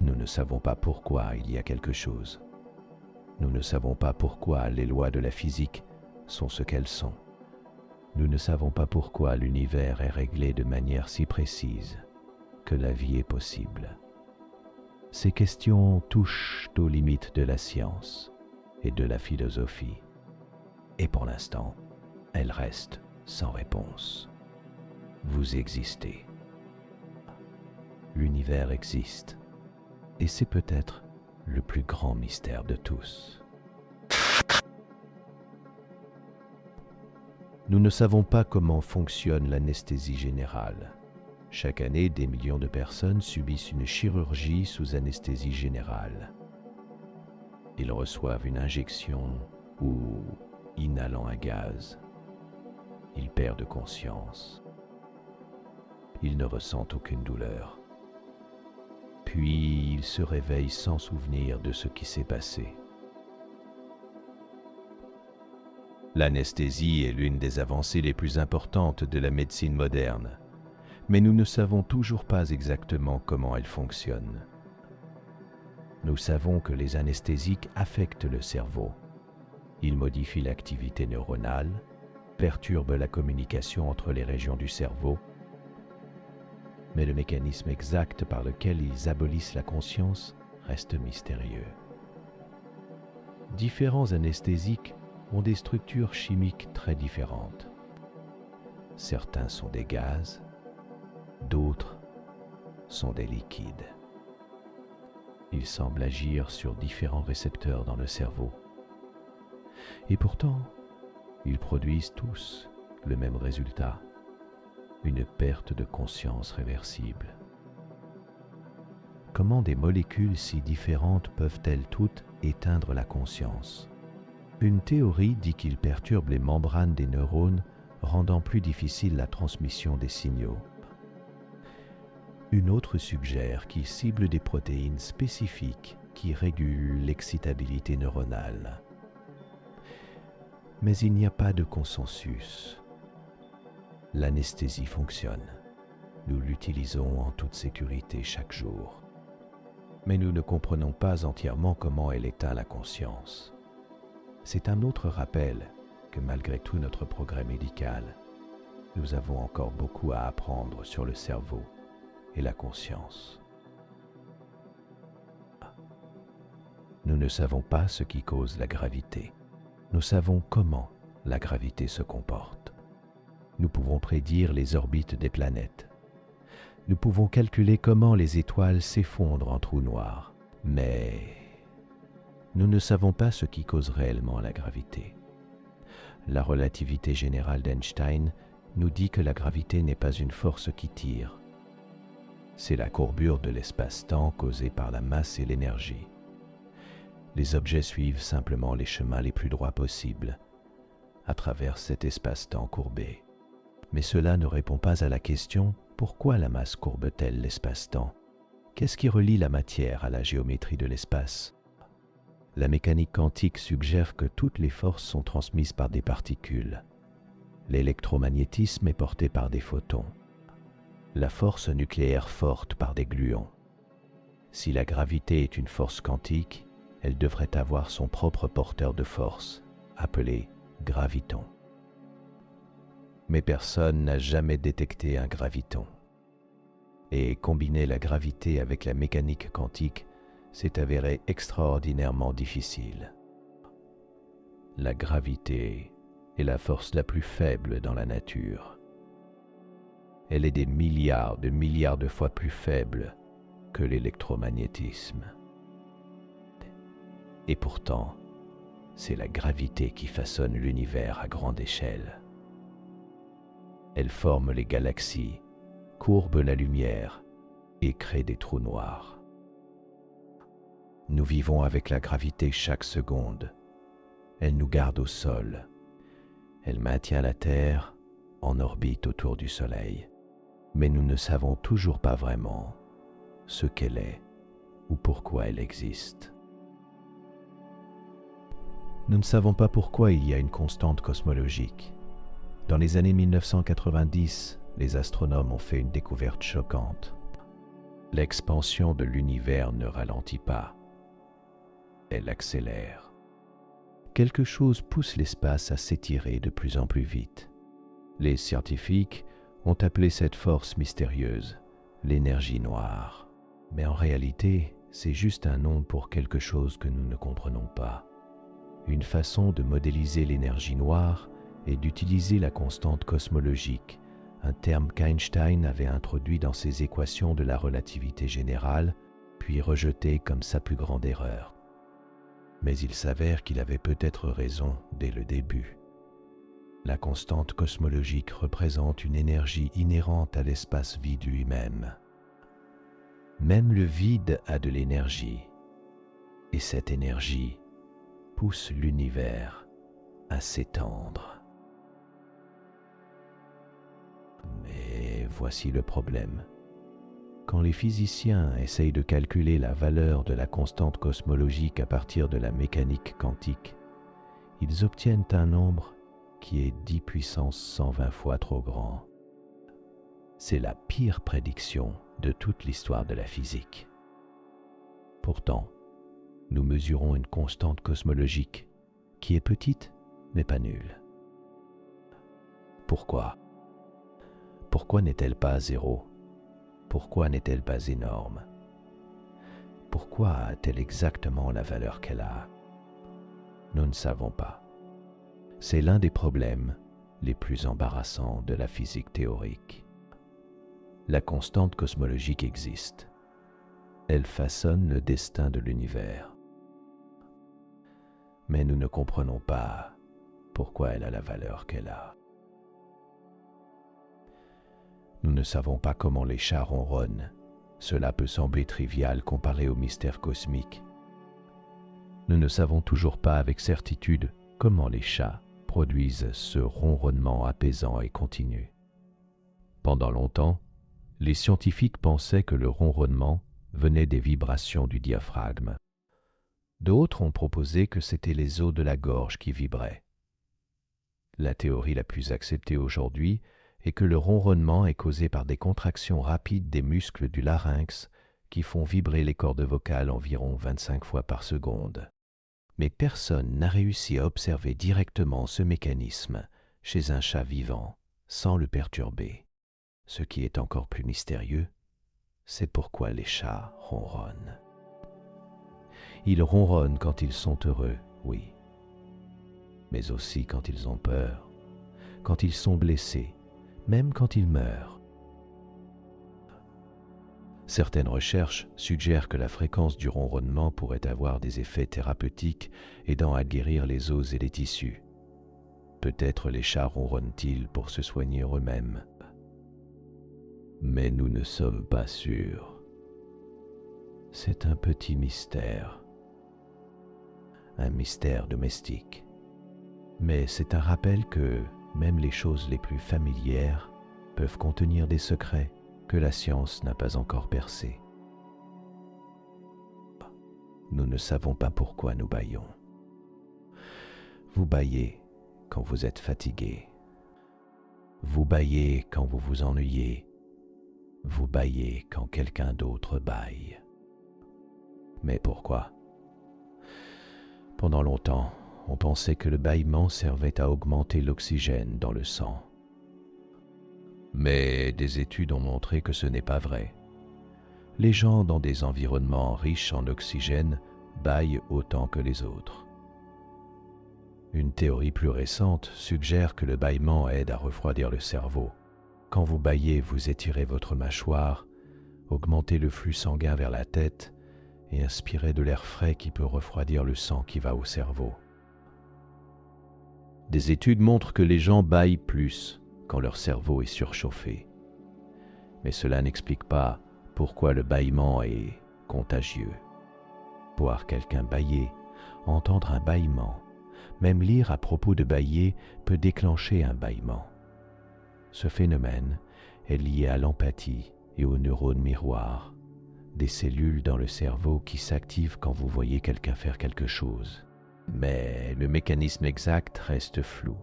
Nous ne savons pas pourquoi il y a quelque chose. Nous ne savons pas pourquoi les lois de la physique sont ce qu'elles sont. Nous ne savons pas pourquoi l'univers est réglé de manière si précise que la vie est possible. Ces questions touchent aux limites de la science et de la philosophie. Et pour l'instant, elles restent sans réponse. Vous existez. L'univers existe. Et c'est peut-être le plus grand mystère de tous. Nous ne savons pas comment fonctionne l'anesthésie générale. Chaque année, des millions de personnes subissent une chirurgie sous anesthésie générale. Ils reçoivent une injection ou inhalant un gaz. Ils perdent conscience. Ils ne ressentent aucune douleur. Puis ils se réveillent sans souvenir de ce qui s'est passé. L'anesthésie est l'une des avancées les plus importantes de la médecine moderne, mais nous ne savons toujours pas exactement comment elle fonctionne. Nous savons que les anesthésiques affectent le cerveau. Ils modifient l'activité neuronale, perturbent la communication entre les régions du cerveau, mais le mécanisme exact par lequel ils abolissent la conscience reste mystérieux. Différents anesthésiques ont des structures chimiques très différentes. Certains sont des gaz, d'autres sont des liquides. Ils semblent agir sur différents récepteurs dans le cerveau. Et pourtant, ils produisent tous le même résultat, une perte de conscience réversible. Comment des molécules si différentes peuvent-elles toutes éteindre la conscience? Une théorie dit qu'ils perturbent les membranes des neurones, rendant plus difficile la transmission des signaux. Une autre suggère qu'ils ciblent des protéines spécifiques qui régulent l'excitabilité neuronale. Mais il n'y a pas de consensus. L'anesthésie fonctionne. Nous l'utilisons en toute sécurité chaque jour. Mais nous ne comprenons pas entièrement comment elle éteint la conscience. C'est un autre rappel que malgré tout notre progrès médical, nous avons encore beaucoup à apprendre sur le cerveau et la conscience. Nous ne savons pas ce qui cause la gravité. Nous savons comment la gravité se comporte. Nous pouvons prédire les orbites des planètes. Nous pouvons calculer comment les étoiles s'effondrent en trous noirs. Mais nous ne savons pas ce qui cause réellement la gravité. La relativité générale d'Einstein nous dit que la gravité n'est pas une force qui tire. C'est la courbure de l'espace-temps causée par la masse et l'énergie. Les objets suivent simplement les chemins les plus droits possibles à travers cet espace-temps courbé. Mais cela ne répond pas à la question « Pourquoi la masse courbe-t-elle l'espace-temps ? Qu'est-ce qui relie la matière à la géométrie de l'espace ?» La mécanique quantique suggère que toutes les forces sont transmises par des particules. L'électromagnétisme est porté par des photons. La force nucléaire forte par des gluons. Si la gravité est une force quantique, elle devrait avoir son propre porteur de force, appelé graviton. Mais personne n'a jamais détecté un graviton. Et combiner la gravité avec la mécanique quantique s'est avéré extraordinairement difficile. La gravité est la force la plus faible dans la nature. Elle est des milliards de fois plus faible que l'électromagnétisme. Et pourtant, c'est la gravité qui façonne l'univers à grande échelle. Elle forme les galaxies, courbe la lumière et crée des trous noirs. Nous vivons avec la gravité chaque seconde. Elle nous garde au sol. Elle maintient la Terre en orbite autour du Soleil. Mais nous ne savons toujours pas vraiment ce qu'elle est ou pourquoi elle existe. Nous ne savons pas pourquoi il y a une constante cosmologique. Dans les années 1990, les astronomes ont fait une découverte choquante. L'expansion de l'univers ne ralentit pas, elle accélère. Quelque chose pousse l'espace à s'étirer de plus en plus vite. Les scientifiques ont appelé cette force mystérieuse l'énergie noire. Mais en réalité, c'est juste un nom pour quelque chose que nous ne comprenons pas. Une façon de modéliser l'énergie noire est d'utiliser la constante cosmologique, un terme qu'Einstein avait introduit dans ses équations de la relativité générale, puis rejeté comme sa plus grande erreur. Mais il s'avère qu'il avait peut-être raison dès le début. La constante cosmologique représente une énergie inhérente à l'espace vide lui-même. Même le vide a de l'énergie, et cette énergie pousse l'univers à s'étendre. Mais voici le problème. Quand les physiciens essayent de calculer la valeur de la constante cosmologique à partir de la mécanique quantique, ils obtiennent un nombre qui est 10 puissance 120 fois trop grand. C'est la pire prédiction de toute l'histoire de la physique. Pourtant, nous mesurons une constante cosmologique qui est petite mais pas nulle. Pourquoi ? Pourquoi n'est-elle pas zéro ? Pourquoi n'est-elle pas énorme ? Pourquoi a-t-elle exactement la valeur qu'elle a ? Nous ne savons pas. C'est l'un des problèmes les plus embarrassants de la physique théorique. La constante cosmologique existe. Elle façonne le destin de l'univers. Mais nous ne comprenons pas pourquoi elle a la valeur qu'elle a. Nous ne savons pas comment les chats ronronnent. Cela peut sembler trivial comparé au mystère cosmique. Nous ne savons toujours pas avec certitude comment les chats produisent ce ronronnement apaisant et continu. Pendant longtemps, les scientifiques pensaient que le ronronnement venait des vibrations du diaphragme. D'autres ont proposé que c'était les os de la gorge qui vibraient. La théorie la plus acceptée aujourd'hui est que le ronronnement est causé par des contractions rapides des muscles du larynx qui font vibrer les cordes vocales environ 25 fois par seconde. Mais personne n'a réussi à observer directement ce mécanisme chez un chat vivant sans le perturber. Ce qui est encore plus mystérieux, c'est pourquoi les chats ronronnent. Ils ronronnent quand ils sont heureux, oui, mais aussi quand ils ont peur, quand ils sont blessés, même quand ils meurent. Certaines recherches suggèrent que la fréquence du ronronnement pourrait avoir des effets thérapeutiques aidant à guérir les os et les tissus. Peut-être les chats ronronnent-ils pour se soigner eux-mêmes. Mais nous ne sommes pas sûrs. C'est un petit mystère. Un mystère domestique. Mais c'est un rappel que même les choses les plus familières peuvent contenir des secrets que la science n'a pas encore percés. Nous ne savons pas pourquoi nous bâillons. Vous bâillez quand vous êtes fatigué. Vous bâillez quand vous vous ennuyez. Vous bâillez quand quelqu'un d'autre bâille. Mais pourquoi? Pendant longtemps, on pensait que le bâillement servait à augmenter l'oxygène dans le sang. Mais des études ont montré que ce n'est pas vrai. Les gens dans des environnements riches en oxygène bâillent autant que les autres. Une théorie plus récente suggère que le bâillement aide à refroidir le cerveau. Quand vous bâillez, vous étirez votre mâchoire, augmentez le flux sanguin vers la tête et inspirez de l'air frais qui peut refroidir le sang qui va au cerveau. Des études montrent que les gens bâillent plus quand leur cerveau est surchauffé. Mais cela n'explique pas pourquoi le bâillement est contagieux. Voir quelqu'un bâiller, entendre un bâillement, même lire à propos de bâiller peut déclencher un bâillement. Ce phénomène est lié à l'empathie et aux neurones miroirs, des cellules dans le cerveau qui s'activent quand vous voyez quelqu'un faire quelque chose. Mais le mécanisme exact reste flou.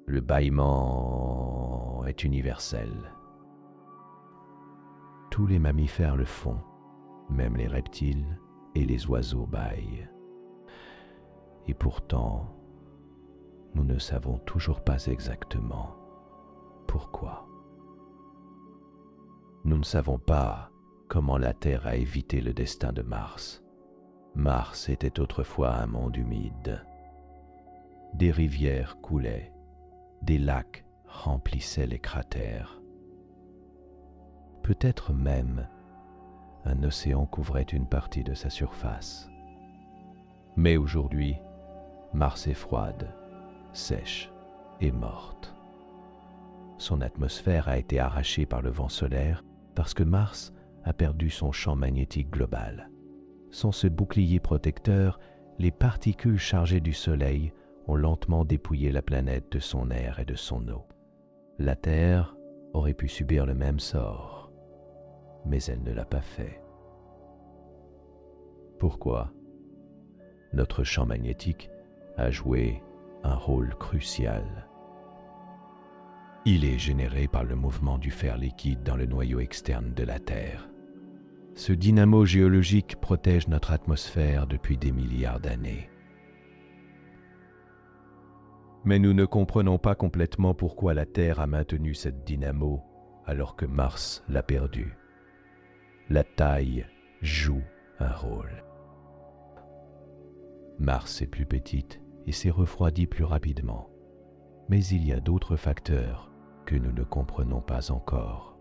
Le bâillement est universel. Tous les mammifères le font, même les reptiles et les oiseaux bâillent. Et pourtant, nous ne savons toujours pas exactement pourquoi. Nous ne savons pas comment la Terre a évité le destin de Mars. Mars était autrefois un monde humide. Des rivières coulaient, des lacs remplissaient les cratères. Peut-être même un océan couvrait une partie de sa surface. Mais aujourd'hui, Mars est froide, sèche et morte. Son atmosphère a été arrachée par le vent solaire parce que Mars a perdu son champ magnétique global. Sans ce bouclier protecteur, les particules chargées du Soleil ont lentement dépouillé la planète de son air et de son eau. La Terre aurait pu subir le même sort, mais elle ne l'a pas fait. Pourquoi? Notre champ magnétique a joué un rôle crucial. Il est généré par le mouvement du fer liquide dans le noyau externe de la Terre. Ce dynamo géologique protège notre atmosphère depuis des milliards d'années. Mais nous ne comprenons pas complètement pourquoi la Terre a maintenu cette dynamo alors que Mars l'a perdue. La taille joue un rôle. Mars est plus petite et s'est refroidie plus rapidement. Mais il y a d'autres facteurs que nous ne comprenons pas encore.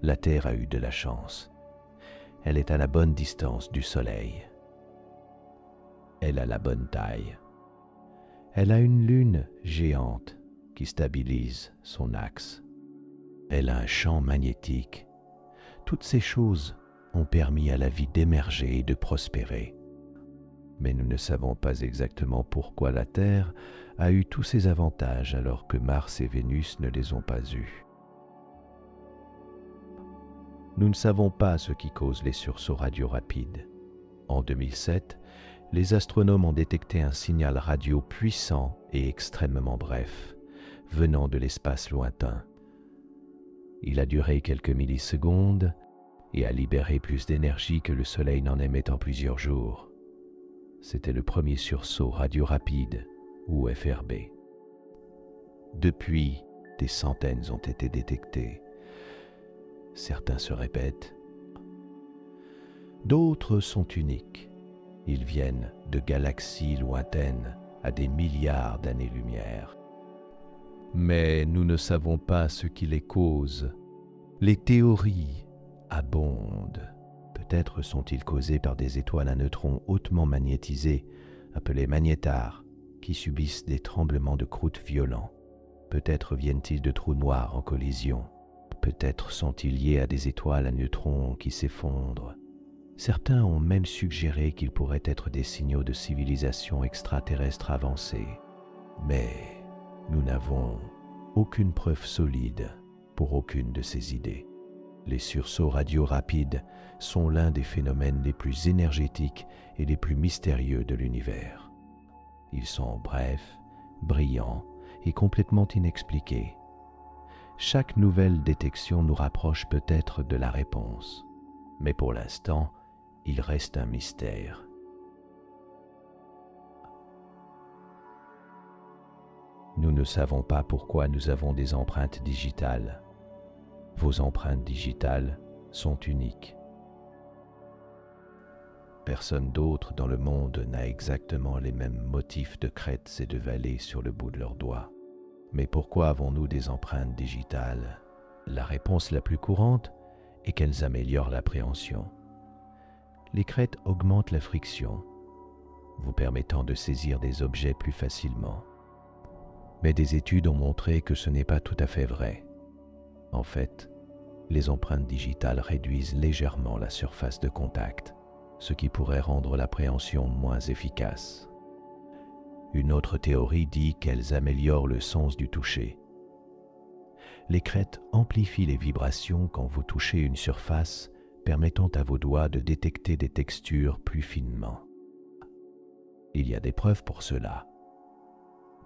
La Terre a eu de la chance. Elle est à la bonne distance du Soleil. Elle a la bonne taille. Elle a une lune géante qui stabilise son axe. Elle a un champ magnétique. Toutes ces choses ont permis à la vie d'émerger et de prospérer. Mais nous ne savons pas exactement pourquoi la Terre a eu tous ces avantages alors que Mars et Vénus ne les ont pas eus. Nous ne savons pas ce qui cause les sursauts radio rapides. En 2007, les astronomes ont détecté un signal radio puissant et extrêmement bref, venant de l'espace lointain. Il a duré quelques millisecondes et a libéré plus d'énergie que le Soleil n'en émet en plusieurs jours. C'était le premier sursaut radio rapide, ou FRB. Depuis, des centaines ont été détectés. Certains se répètent. D'autres sont uniques. Ils viennent de galaxies lointaines à des milliards d'années-lumière. Mais nous ne savons pas ce qui les cause. Les théories abondent. Peut-être sont-ils causés par des étoiles à neutrons hautement magnétisés, appelés magnétars, qui subissent des tremblements de croûte violents. Peut-être viennent-ils de trous noirs en collision. Peut-être sont-ils liés à des étoiles à neutrons qui s'effondrent. Certains ont même suggéré qu'ils pourraient être des signaux de civilisation extraterrestre avancée. Mais nous n'avons aucune preuve solide pour aucune de ces idées. Les sursauts radio rapides sont l'un des phénomènes les plus énergétiques et les plus mystérieux de l'univers. Ils sont brefs, brillants et complètement inexpliqués. Chaque nouvelle détection nous rapproche peut-être de la réponse, mais pour l'instant, il reste un mystère. Nous ne savons pas pourquoi nous avons des empreintes digitales. Vos empreintes digitales sont uniques. Personne d'autre dans le monde n'a exactement les mêmes motifs de crêtes et de vallées sur le bout de leurs doigts. Mais pourquoi avons-nous des empreintes digitales? La réponse la plus courante est qu'elles améliorent l'appréhension. Les crêtes augmentent la friction, vous permettant de saisir des objets plus facilement. Mais des études ont montré que ce n'est pas tout à fait vrai. En fait, les empreintes digitales réduisent légèrement la surface de contact, ce qui pourrait rendre l'appréhension moins efficace. Une autre théorie dit qu'elles améliorent le sens du toucher. Les crêtes amplifient les vibrations quand vous touchez une surface, permettant à vos doigts de détecter des textures plus finement. Il y a des preuves pour cela.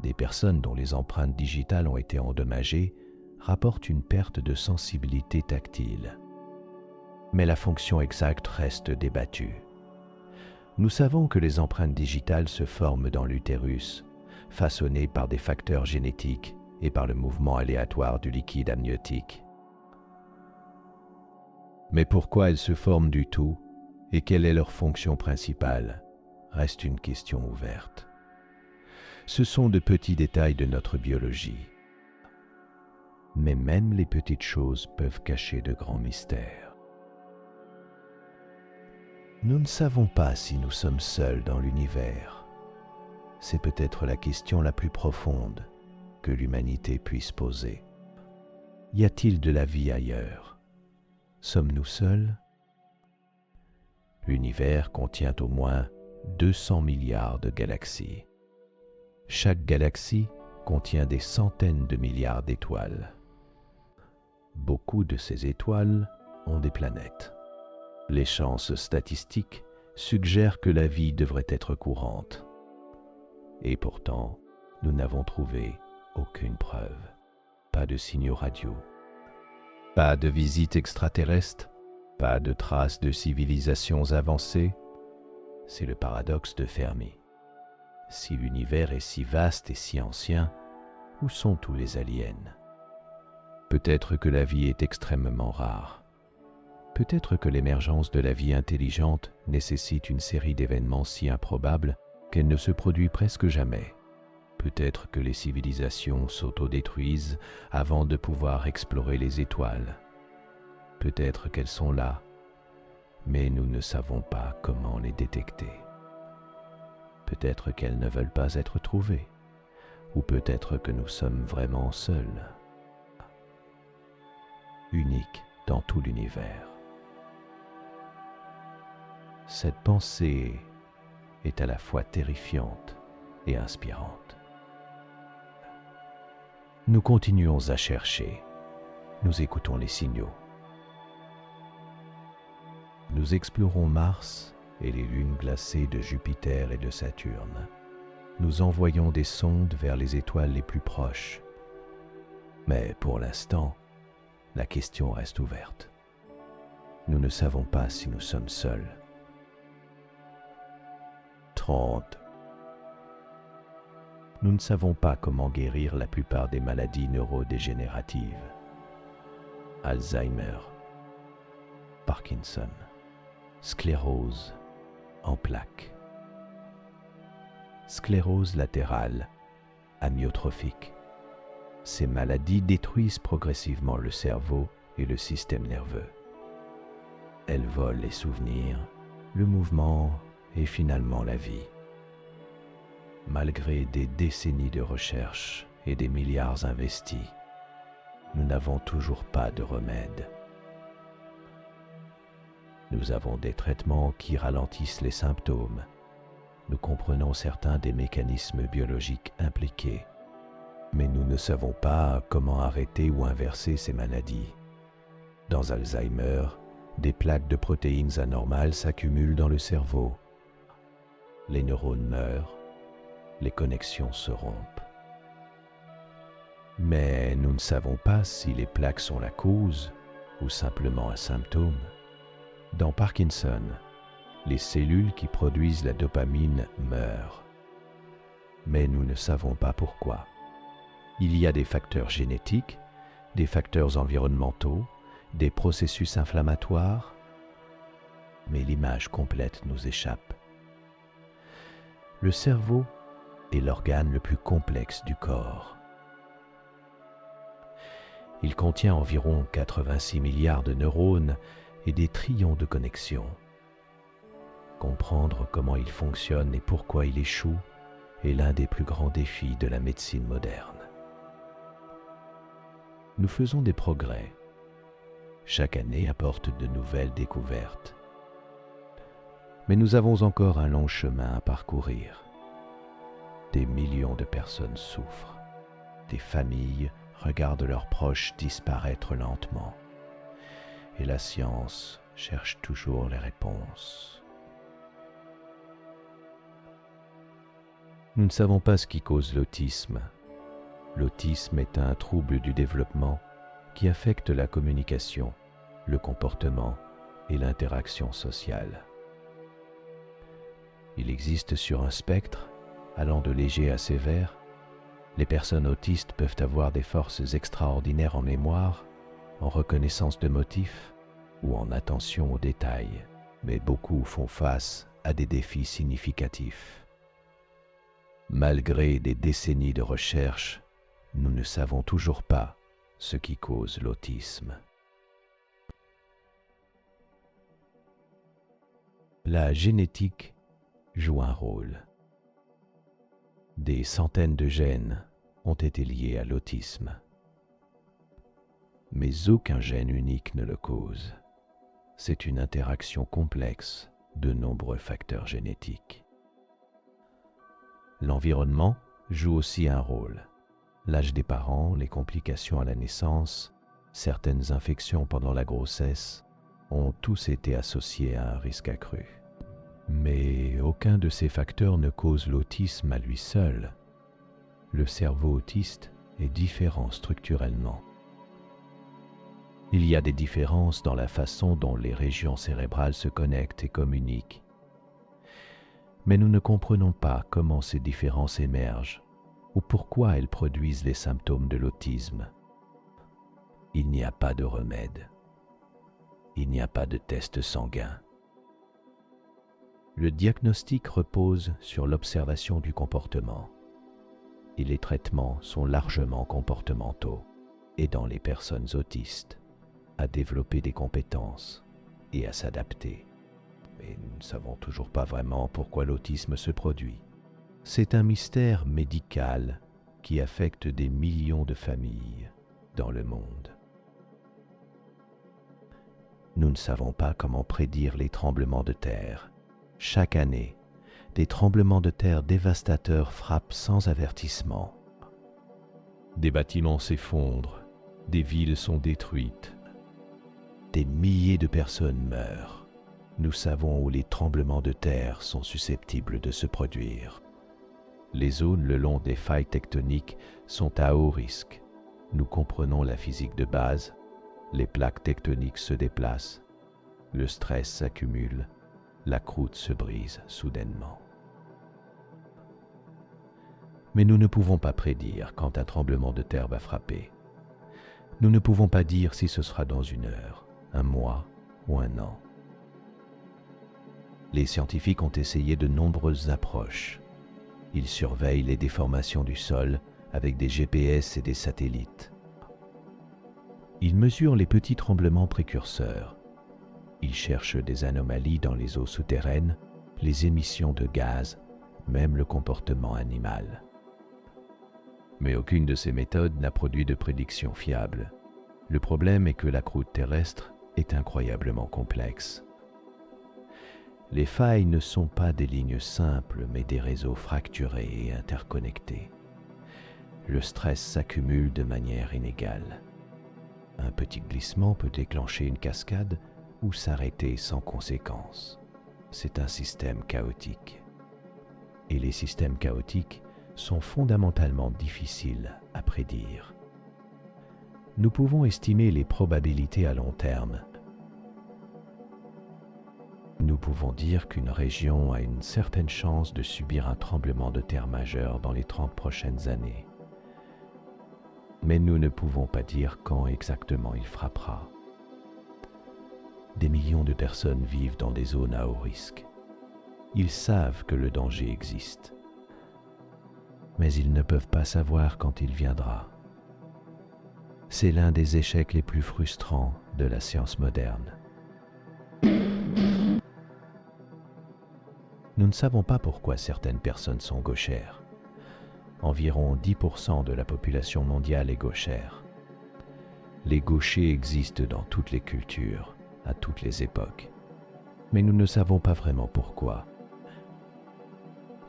Des personnes dont les empreintes digitales ont été endommagées rapportent une perte de sensibilité tactile. Mais la fonction exacte reste débattue. Nous savons que les empreintes digitales se forment dans l'utérus, façonnées par des facteurs génétiques et par le mouvement aléatoire du liquide amniotique. Mais pourquoi elles se forment du tout et quelle est leur fonction principale reste une question ouverte. Ce sont de petits détails de notre biologie. Mais même les petites choses peuvent cacher de grands mystères. Nous ne savons pas si nous sommes seuls dans l'univers. C'est peut-être la question la plus profonde que l'humanité puisse poser. Y a-t-il de la vie ailleurs? Sommes-nous seuls? L'univers contient au moins 200 milliards de galaxies. Chaque galaxie contient des centaines de milliards d'étoiles. Beaucoup de ces étoiles ont des planètes. Les chances statistiques suggèrent que la vie devrait être courante. Et pourtant, nous n'avons trouvé aucune preuve. Pas de signaux radio. Pas de visites extraterrestres. Pas de traces de civilisations avancées. C'est le paradoxe de Fermi. Si l'univers est si vaste et si ancien, où sont tous les aliens? Peut-être que la vie est extrêmement rare. Peut-être que l'émergence de la vie intelligente nécessite une série d'événements si improbables qu'elle ne se produit presque jamais. Peut-être que les civilisations s'autodétruisent avant de pouvoir explorer les étoiles. Peut-être qu'elles sont là, mais nous ne savons pas comment les détecter. Peut-être qu'elles ne veulent pas être trouvées, ou peut-être que nous sommes vraiment seuls, uniques dans tout l'univers. Cette pensée est à la fois terrifiante et inspirante. Nous continuons à chercher, nous écoutons les signaux. Nous explorons Mars et les lunes glacées de Jupiter et de Saturne. Nous envoyons des sondes vers les étoiles les plus proches. Mais pour l'instant, la question reste ouverte. Nous ne savons pas si nous sommes seuls. 30. Nous ne savons pas comment guérir la plupart des maladies neurodégénératives. Alzheimer, Parkinson, sclérose en plaques, sclérose latérale, amyotrophique. Ces maladies détruisent progressivement le cerveau et le système nerveux. Elles volent les souvenirs, le mouvement et finalement la vie. Malgré des décennies de recherche et des milliards investis, nous n'avons toujours pas de remède. Nous avons des traitements qui ralentissent les symptômes. Nous comprenons certains des mécanismes biologiques impliqués, mais nous ne savons pas comment arrêter ou inverser ces maladies. Dans Alzheimer, des plaques de protéines anormales s'accumulent dans le cerveau. Les neurones meurent, les connexions se rompent. Mais nous ne savons pas si les plaques sont la cause ou simplement un symptôme. Dans Parkinson, les cellules qui produisent la dopamine meurent. Mais nous ne savons pas pourquoi. Il y a des facteurs génétiques, des facteurs environnementaux, des processus inflammatoires, mais l'image complète nous échappe. Le cerveau est l'organe le plus complexe du corps. Il contient environ 86 milliards de neurones et des trillions de connexions. Comprendre comment il fonctionne et pourquoi il échoue est l'un des plus grands défis de la médecine moderne. Nous faisons des progrès. Chaque année apporte de nouvelles découvertes. Mais nous avons encore un long chemin à parcourir. Des millions de personnes souffrent. Des familles regardent leurs proches disparaître lentement. Et la science cherche toujours les réponses. Nous ne savons pas ce qui cause l'autisme. L'autisme est un trouble du développement qui affecte la communication, le comportement et l'interaction sociale. Il existe sur un spectre allant de léger à sévère. Les personnes autistes peuvent avoir des forces extraordinaires en mémoire, en reconnaissance de motifs ou en attention aux détails, mais beaucoup font face à des défis significatifs. Malgré des décennies de recherche, nous ne savons toujours pas ce qui cause l'autisme. La génétique joue un rôle. Des centaines de gènes ont été liés à l'autisme. Mais aucun gène unique ne le cause. C'est une interaction complexe de nombreux facteurs génétiques. L'environnement joue aussi un rôle. L'âge des parents, les complications à la naissance, certaines infections pendant la grossesse ont tous été associés à un risque accru. Mais aucun de ces facteurs ne cause l'autisme à lui seul. Le cerveau autiste est différent structurellement. Il y a des différences dans la façon dont les régions cérébrales se connectent et communiquent. Mais nous ne comprenons pas comment ces différences émergent ou pourquoi elles produisent les symptômes de l'autisme. Il n'y a pas de remède. Il n'y a pas de test sanguin. Le diagnostic repose sur l'observation du comportement. et les traitements sont largement comportementaux, aidant les personnes autistes à développer des compétences et à s'adapter. Mais nous ne savons toujours pas vraiment pourquoi l'autisme se produit. C'est un mystère médical qui affecte des millions de familles dans le monde. Nous ne savons pas comment prédire les tremblements de terre. Chaque année, des tremblements de terre dévastateurs frappent sans avertissement. Des bâtiments s'effondrent, des villes sont détruites, des milliers de personnes meurent. Nous savons où les tremblements de terre sont susceptibles de se produire. Les zones le long des failles tectoniques sont à haut risque. Nous comprenons la physique de base, les plaques tectoniques se déplacent, le stress s'accumule, la croûte se brise soudainement. Mais nous ne pouvons pas prédire quand un tremblement de terre va frapper. Nous ne pouvons pas dire si ce sera dans 1 heure, 1 mois ou 1 an. Les scientifiques ont essayé de nombreuses approches. Ils surveillent les déformations du sol avec des GPS et des satellites. Ils mesurent les petits tremblements précurseurs. Ils cherchent des anomalies dans les eaux souterraines, les émissions de gaz, même le comportement animal. Mais aucune de ces méthodes n'a produit de prédiction fiable. Le problème est que la croûte terrestre est incroyablement complexe. Les failles ne sont pas des lignes simples, mais des réseaux fracturés et interconnectés. Le stress s'accumule de manière inégale. Un petit glissement peut déclencher une cascade ou s'arrêter sans conséquence. C'est un système chaotique. Et les systèmes chaotiques sont fondamentalement difficiles à prédire. Nous pouvons estimer les probabilités à long terme. Nous pouvons dire qu'une région a une certaine chance de subir un tremblement de terre majeur dans les 30 prochaines années. Mais nous ne pouvons pas dire quand exactement il frappera. Des millions de personnes vivent dans des zones à haut risque. Ils savent que le danger existe, mais ils ne peuvent pas savoir quand il viendra. C'est l'un des échecs les plus frustrants de la science moderne. Nous ne savons pas pourquoi certaines personnes sont gauchères. Environ 10% de la population mondiale est gauchère. Les gauchers existent dans toutes les cultures, à toutes les époques. Mais nous ne savons pas vraiment pourquoi.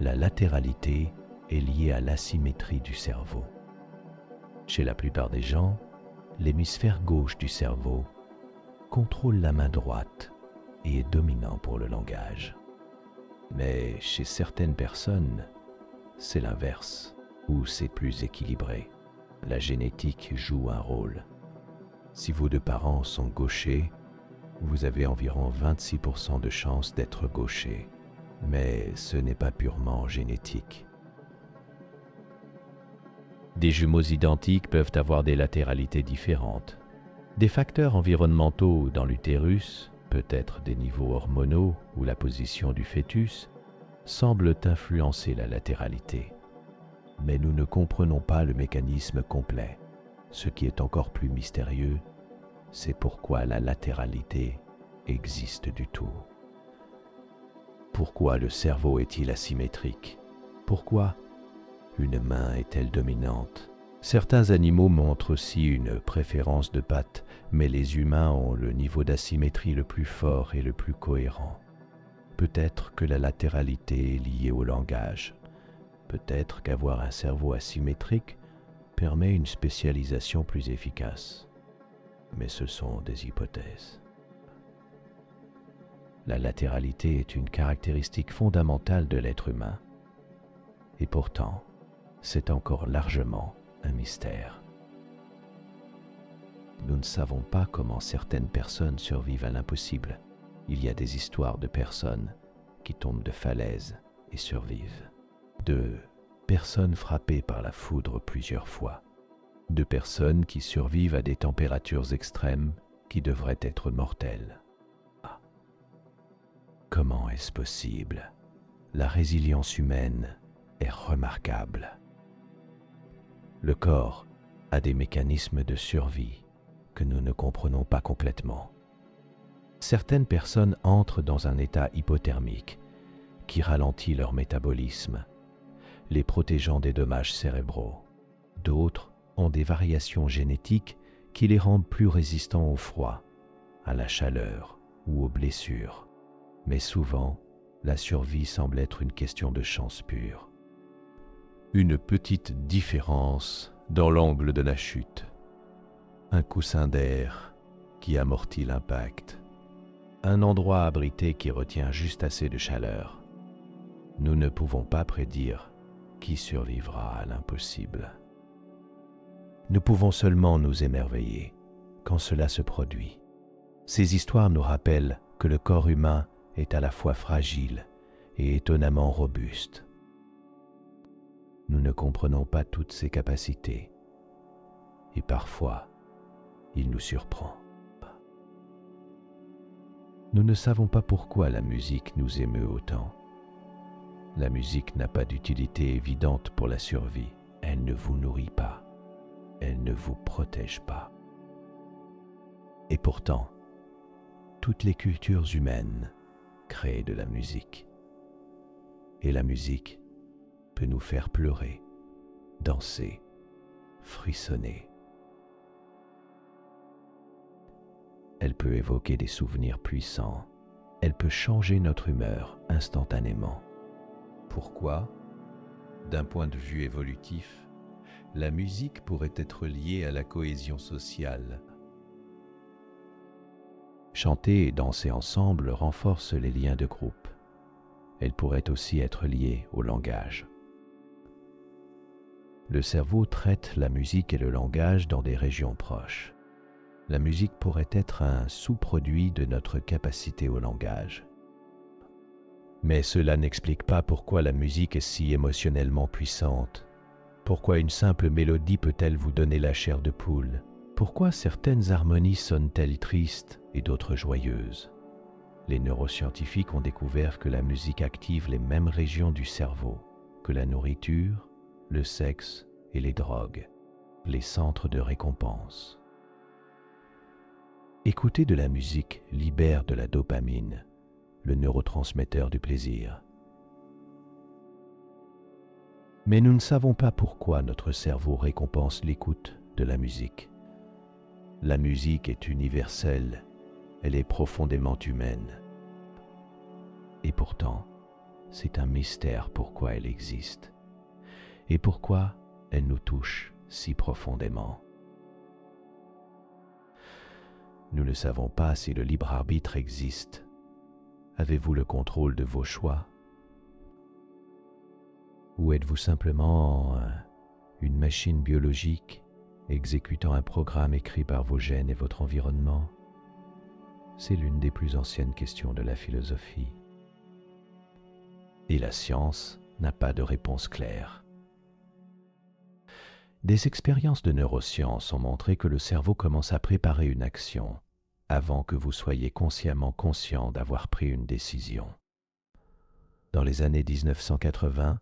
La latéralité est liée à l'asymétrie du cerveau. Chez la plupart des gens, l'hémisphère gauche du cerveau contrôle la main droite et est dominant pour le langage. Mais chez certaines personnes, c'est l'inverse, où c'est plus équilibré. La génétique joue un rôle. Si vos 2 parents sont gauchers, vous avez environ 26% de chances d'être gaucher. Mais ce n'est pas purement génétique. Des jumeaux identiques peuvent avoir des latéralités différentes. Des facteurs environnementaux dans l'utérus, peut-être des niveaux hormonaux ou la position du fœtus, semblent influencer la latéralité. Mais nous ne comprenons pas le mécanisme complet. Ce qui est encore plus mystérieux, c'est pourquoi la latéralité existe du tout. Pourquoi le cerveau est-il asymétrique? Pourquoi une main est-elle dominante? Certains animaux montrent aussi une préférence de pattes, mais les humains ont le niveau d'asymétrie le plus fort et le plus cohérent. Peut-être que la latéralité est liée au langage. Peut-être qu'avoir un cerveau asymétrique permet une spécialisation plus efficace. Mais ce sont des hypothèses. La latéralité est une caractéristique fondamentale de l'être humain. Et pourtant, c'est encore largement un mystère. Nous ne savons pas comment certaines personnes survivent à l'impossible. Il y a des histoires de personnes qui tombent de falaises et survivent. De personnes frappées par la foudre plusieurs fois. De personnes qui survivent à des températures extrêmes qui devraient être mortelles. Ah. Comment est-ce possible? La résilience humaine est remarquable. Le corps a des mécanismes de survie que nous ne comprenons pas complètement. Certaines personnes entrent dans un état hypothermique qui ralentit leur métabolisme, les protégeant des dommages cérébraux. D'autres ont des variations génétiques qui les rendent plus résistants au froid, à la chaleur ou aux blessures. Mais souvent, la survie semble être une question de chance pure. Une petite différence dans l'angle de la chute. Un coussin d'air qui amortit l'impact. Un endroit abrité qui retient juste assez de chaleur. Nous ne pouvons pas prédire qui survivra à l'impossible. Nous pouvons seulement nous émerveiller quand cela se produit. Ces histoires nous rappellent que le corps humain est à la fois fragile et étonnamment robuste. Nous ne comprenons pas toutes ses capacités et parfois, il nous surprend. Nous ne savons pas pourquoi la musique nous émeut autant. La musique n'a pas d'utilité évidente pour la survie. Elle ne vous nourrit pas. Elle ne vous protège pas. Et pourtant, toutes les cultures humaines créent de la musique. Et la musique peut nous faire pleurer, danser, frissonner. Elle peut évoquer des souvenirs puissants. Elle peut changer notre humeur instantanément. Pourquoi ? D'un point de vue évolutif, la musique pourrait être liée à la cohésion sociale. Chanter et danser ensemble renforce les liens de groupe. Elle pourrait aussi être liée au langage. Le cerveau traite la musique et le langage dans des régions proches. La musique pourrait être un sous-produit de notre capacité au langage. Mais cela n'explique pas pourquoi la musique est si émotionnellement puissante. Pourquoi une simple mélodie peut-elle vous donner la chair de poule ? Pourquoi certaines harmonies sonnent-elles tristes et d'autres joyeuses ? Les neuroscientifiques ont découvert que la musique active les mêmes régions du cerveau que la nourriture, le sexe et les drogues, les centres de récompense. Écouter de la musique libère de la dopamine, le neurotransmetteur du plaisir. Mais nous ne savons pas pourquoi notre cerveau récompense l'écoute de la musique. La musique est universelle, elle est profondément humaine. Et pourtant, c'est un mystère pourquoi elle existe et pourquoi elle nous touche si profondément. Nous ne savons pas si le libre arbitre existe. Avez-vous le contrôle de vos choix ? Ou êtes-vous simplement une machine biologique exécutant un programme écrit par vos gènes et votre environnement ? C'est l'une des plus anciennes questions de la philosophie. Et la science n'a pas de réponse claire. Des expériences de neurosciences ont montré que le cerveau commence à préparer une action avant que vous soyez consciemment conscient d'avoir pris une décision. Dans les années 1980,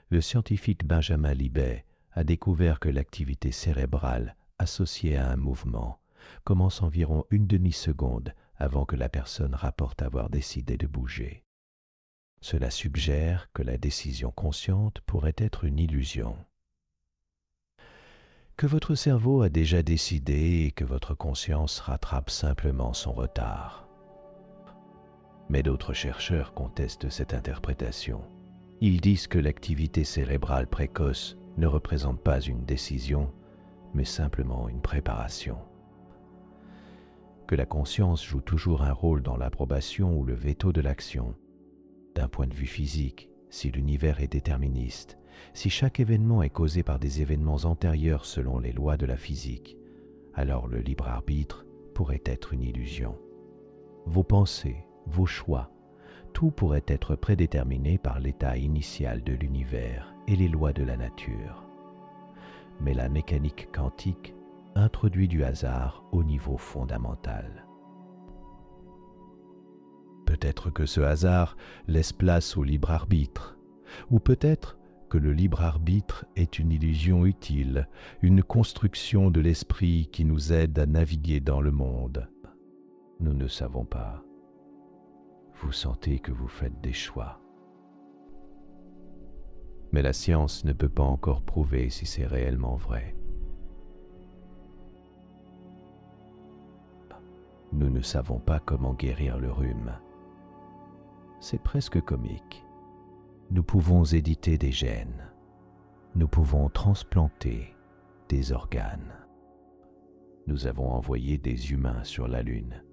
le scientifique Benjamin Libet a découvert que l'activité cérébrale associée à un mouvement commence environ une demi-seconde avant que la personne rapporte avoir décidé de bouger. Cela suggère que la décision consciente pourrait être une illusion. Que votre cerveau a déjà décidé et que votre conscience rattrape simplement son retard. Mais d'autres chercheurs contestent cette interprétation. Ils disent que l'activité cérébrale précoce ne représente pas une décision, mais simplement une préparation. Que la conscience joue toujours un rôle dans l'approbation ou le veto de l'action. D'un point de vue physique, si l'univers est déterministe, si chaque événement est causé par des événements antérieurs selon les lois de la physique, alors le libre arbitre pourrait être une illusion. Vos pensées, vos choix, tout pourrait être prédéterminé par l'état initial de l'univers et les lois de la nature. Mais la mécanique quantique introduit du hasard au niveau fondamental. Peut-être que ce hasard laisse place au libre arbitre, ou peut-être que le libre arbitre est une illusion utile, une construction de l'esprit qui nous aide à naviguer dans le monde. Nous ne savons pas. Vous sentez que vous faites des choix. Mais la science ne peut pas encore prouver si c'est réellement vrai. Nous ne savons pas comment guérir le rhume. C'est presque comique. Nous pouvons éditer des gènes. Nous pouvons transplanter des organes. Nous avons envoyé des humains sur la Lune.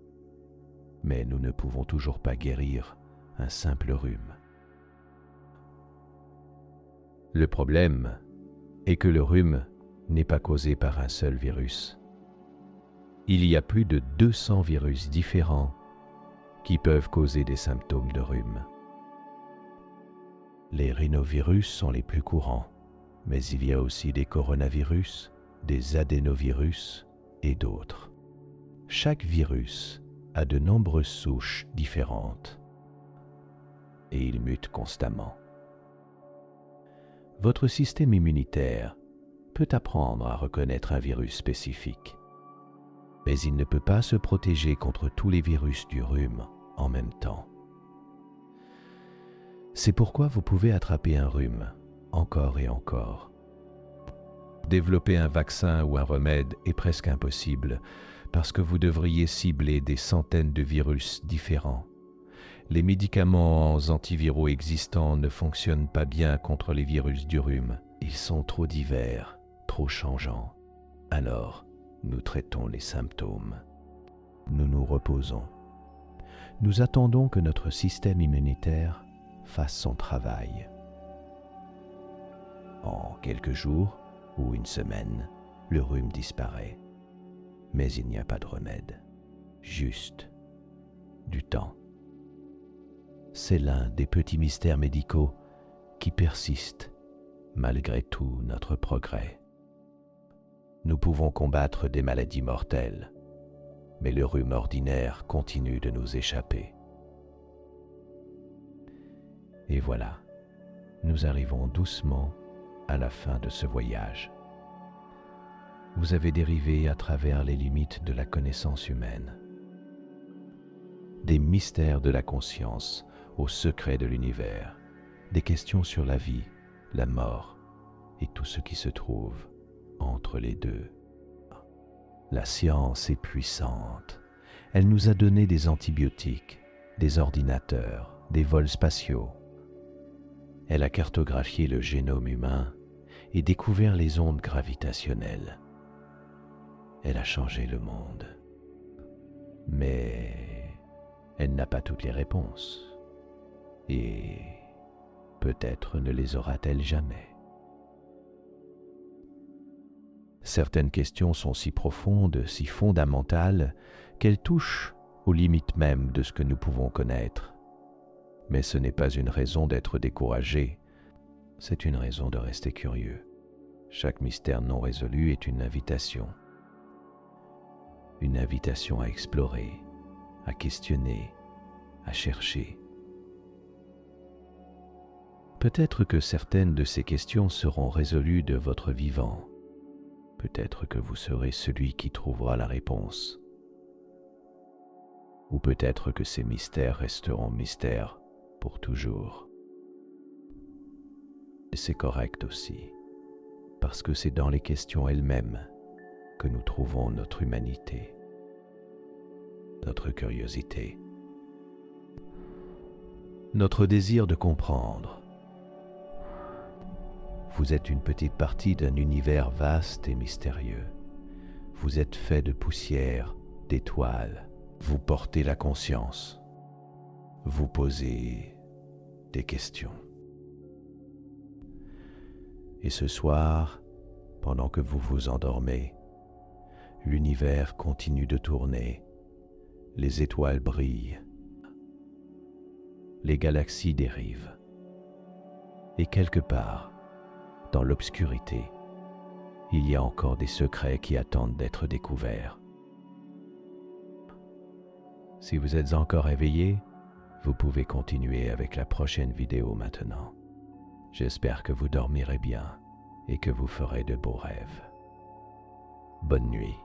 Mais nous ne pouvons toujours pas guérir un simple rhume. Le problème est que le rhume n'est pas causé par un seul virus. Il y a plus de 200 virus différents qui peuvent causer des symptômes de rhume. Les rhinovirus sont les plus courants, mais il y a aussi des coronavirus, des adénovirus et d'autres. Chaque virus a de nombreuses souches différentes et il mute constamment. Votre système immunitaire peut apprendre à reconnaître un virus spécifique, mais il ne peut pas se protéger contre tous les virus du rhume en même temps. C'est pourquoi vous pouvez attraper un rhume encore et encore. Développer un vaccin ou un remède est presque impossible parce que vous devriez cibler des centaines de virus différents. Les médicaments antiviraux existants ne fonctionnent pas bien contre les virus du rhume. Ils sont trop divers, trop changeants. Alors, nous traitons les symptômes. Nous nous reposons. Nous attendons que notre système immunitaire fasse son travail. En quelques jours ou une semaine, le rhume disparaît. Mais il n'y a pas de remède, juste du temps. C'est l'un des petits mystères médicaux qui persistent malgré tout notre progrès. Nous pouvons combattre des maladies mortelles, mais le rhume ordinaire continue de nous échapper. Et voilà, nous arrivons doucement à la fin de ce voyage. Vous avez dérivé à travers les limites de la connaissance humaine, des mystères de la conscience aux secrets de l'univers, des questions sur la vie, la mort et tout ce qui se trouve entre les deux. La science est puissante. Elle nous a donné des antibiotiques, des ordinateurs, des vols spatiaux. Elle a cartographié le génome humain et découvert les ondes gravitationnelles. Elle a changé le monde. Mais elle n'a pas toutes les réponses. Et peut-être ne les aura-t-elle jamais. Certaines questions sont si profondes, si fondamentales, qu'elles touchent aux limites même de ce que nous pouvons connaître. Mais ce n'est pas une raison d'être découragé, c'est une raison de rester curieux. Chaque mystère non résolu est une invitation à explorer, à questionner, à chercher. Peut-être que certaines de ces questions seront résolues de votre vivant. Peut-être que vous serez celui qui trouvera la réponse. Ou peut-être que ces mystères resteront mystères pour toujours. Et c'est correct aussi, parce que c'est dans les questions elles-mêmes que nous trouvons notre humanité, notre curiosité, notre désir de comprendre. Vous êtes une petite partie d'un univers vaste et mystérieux. Vous êtes fait de poussière, d'étoiles. Vous portez la conscience. Vous posez des questions. Et ce soir, pendant que vous vous endormez, l'univers continue de tourner. Les étoiles brillent. Les galaxies dérivent. Et quelque part, dans l'obscurité, il y a encore des secrets qui attendent d'être découverts. Si vous êtes encore éveillé, vous pouvez continuer avec la prochaine vidéo maintenant. J'espère que vous dormirez bien et que vous ferez de beaux rêves. Bonne nuit.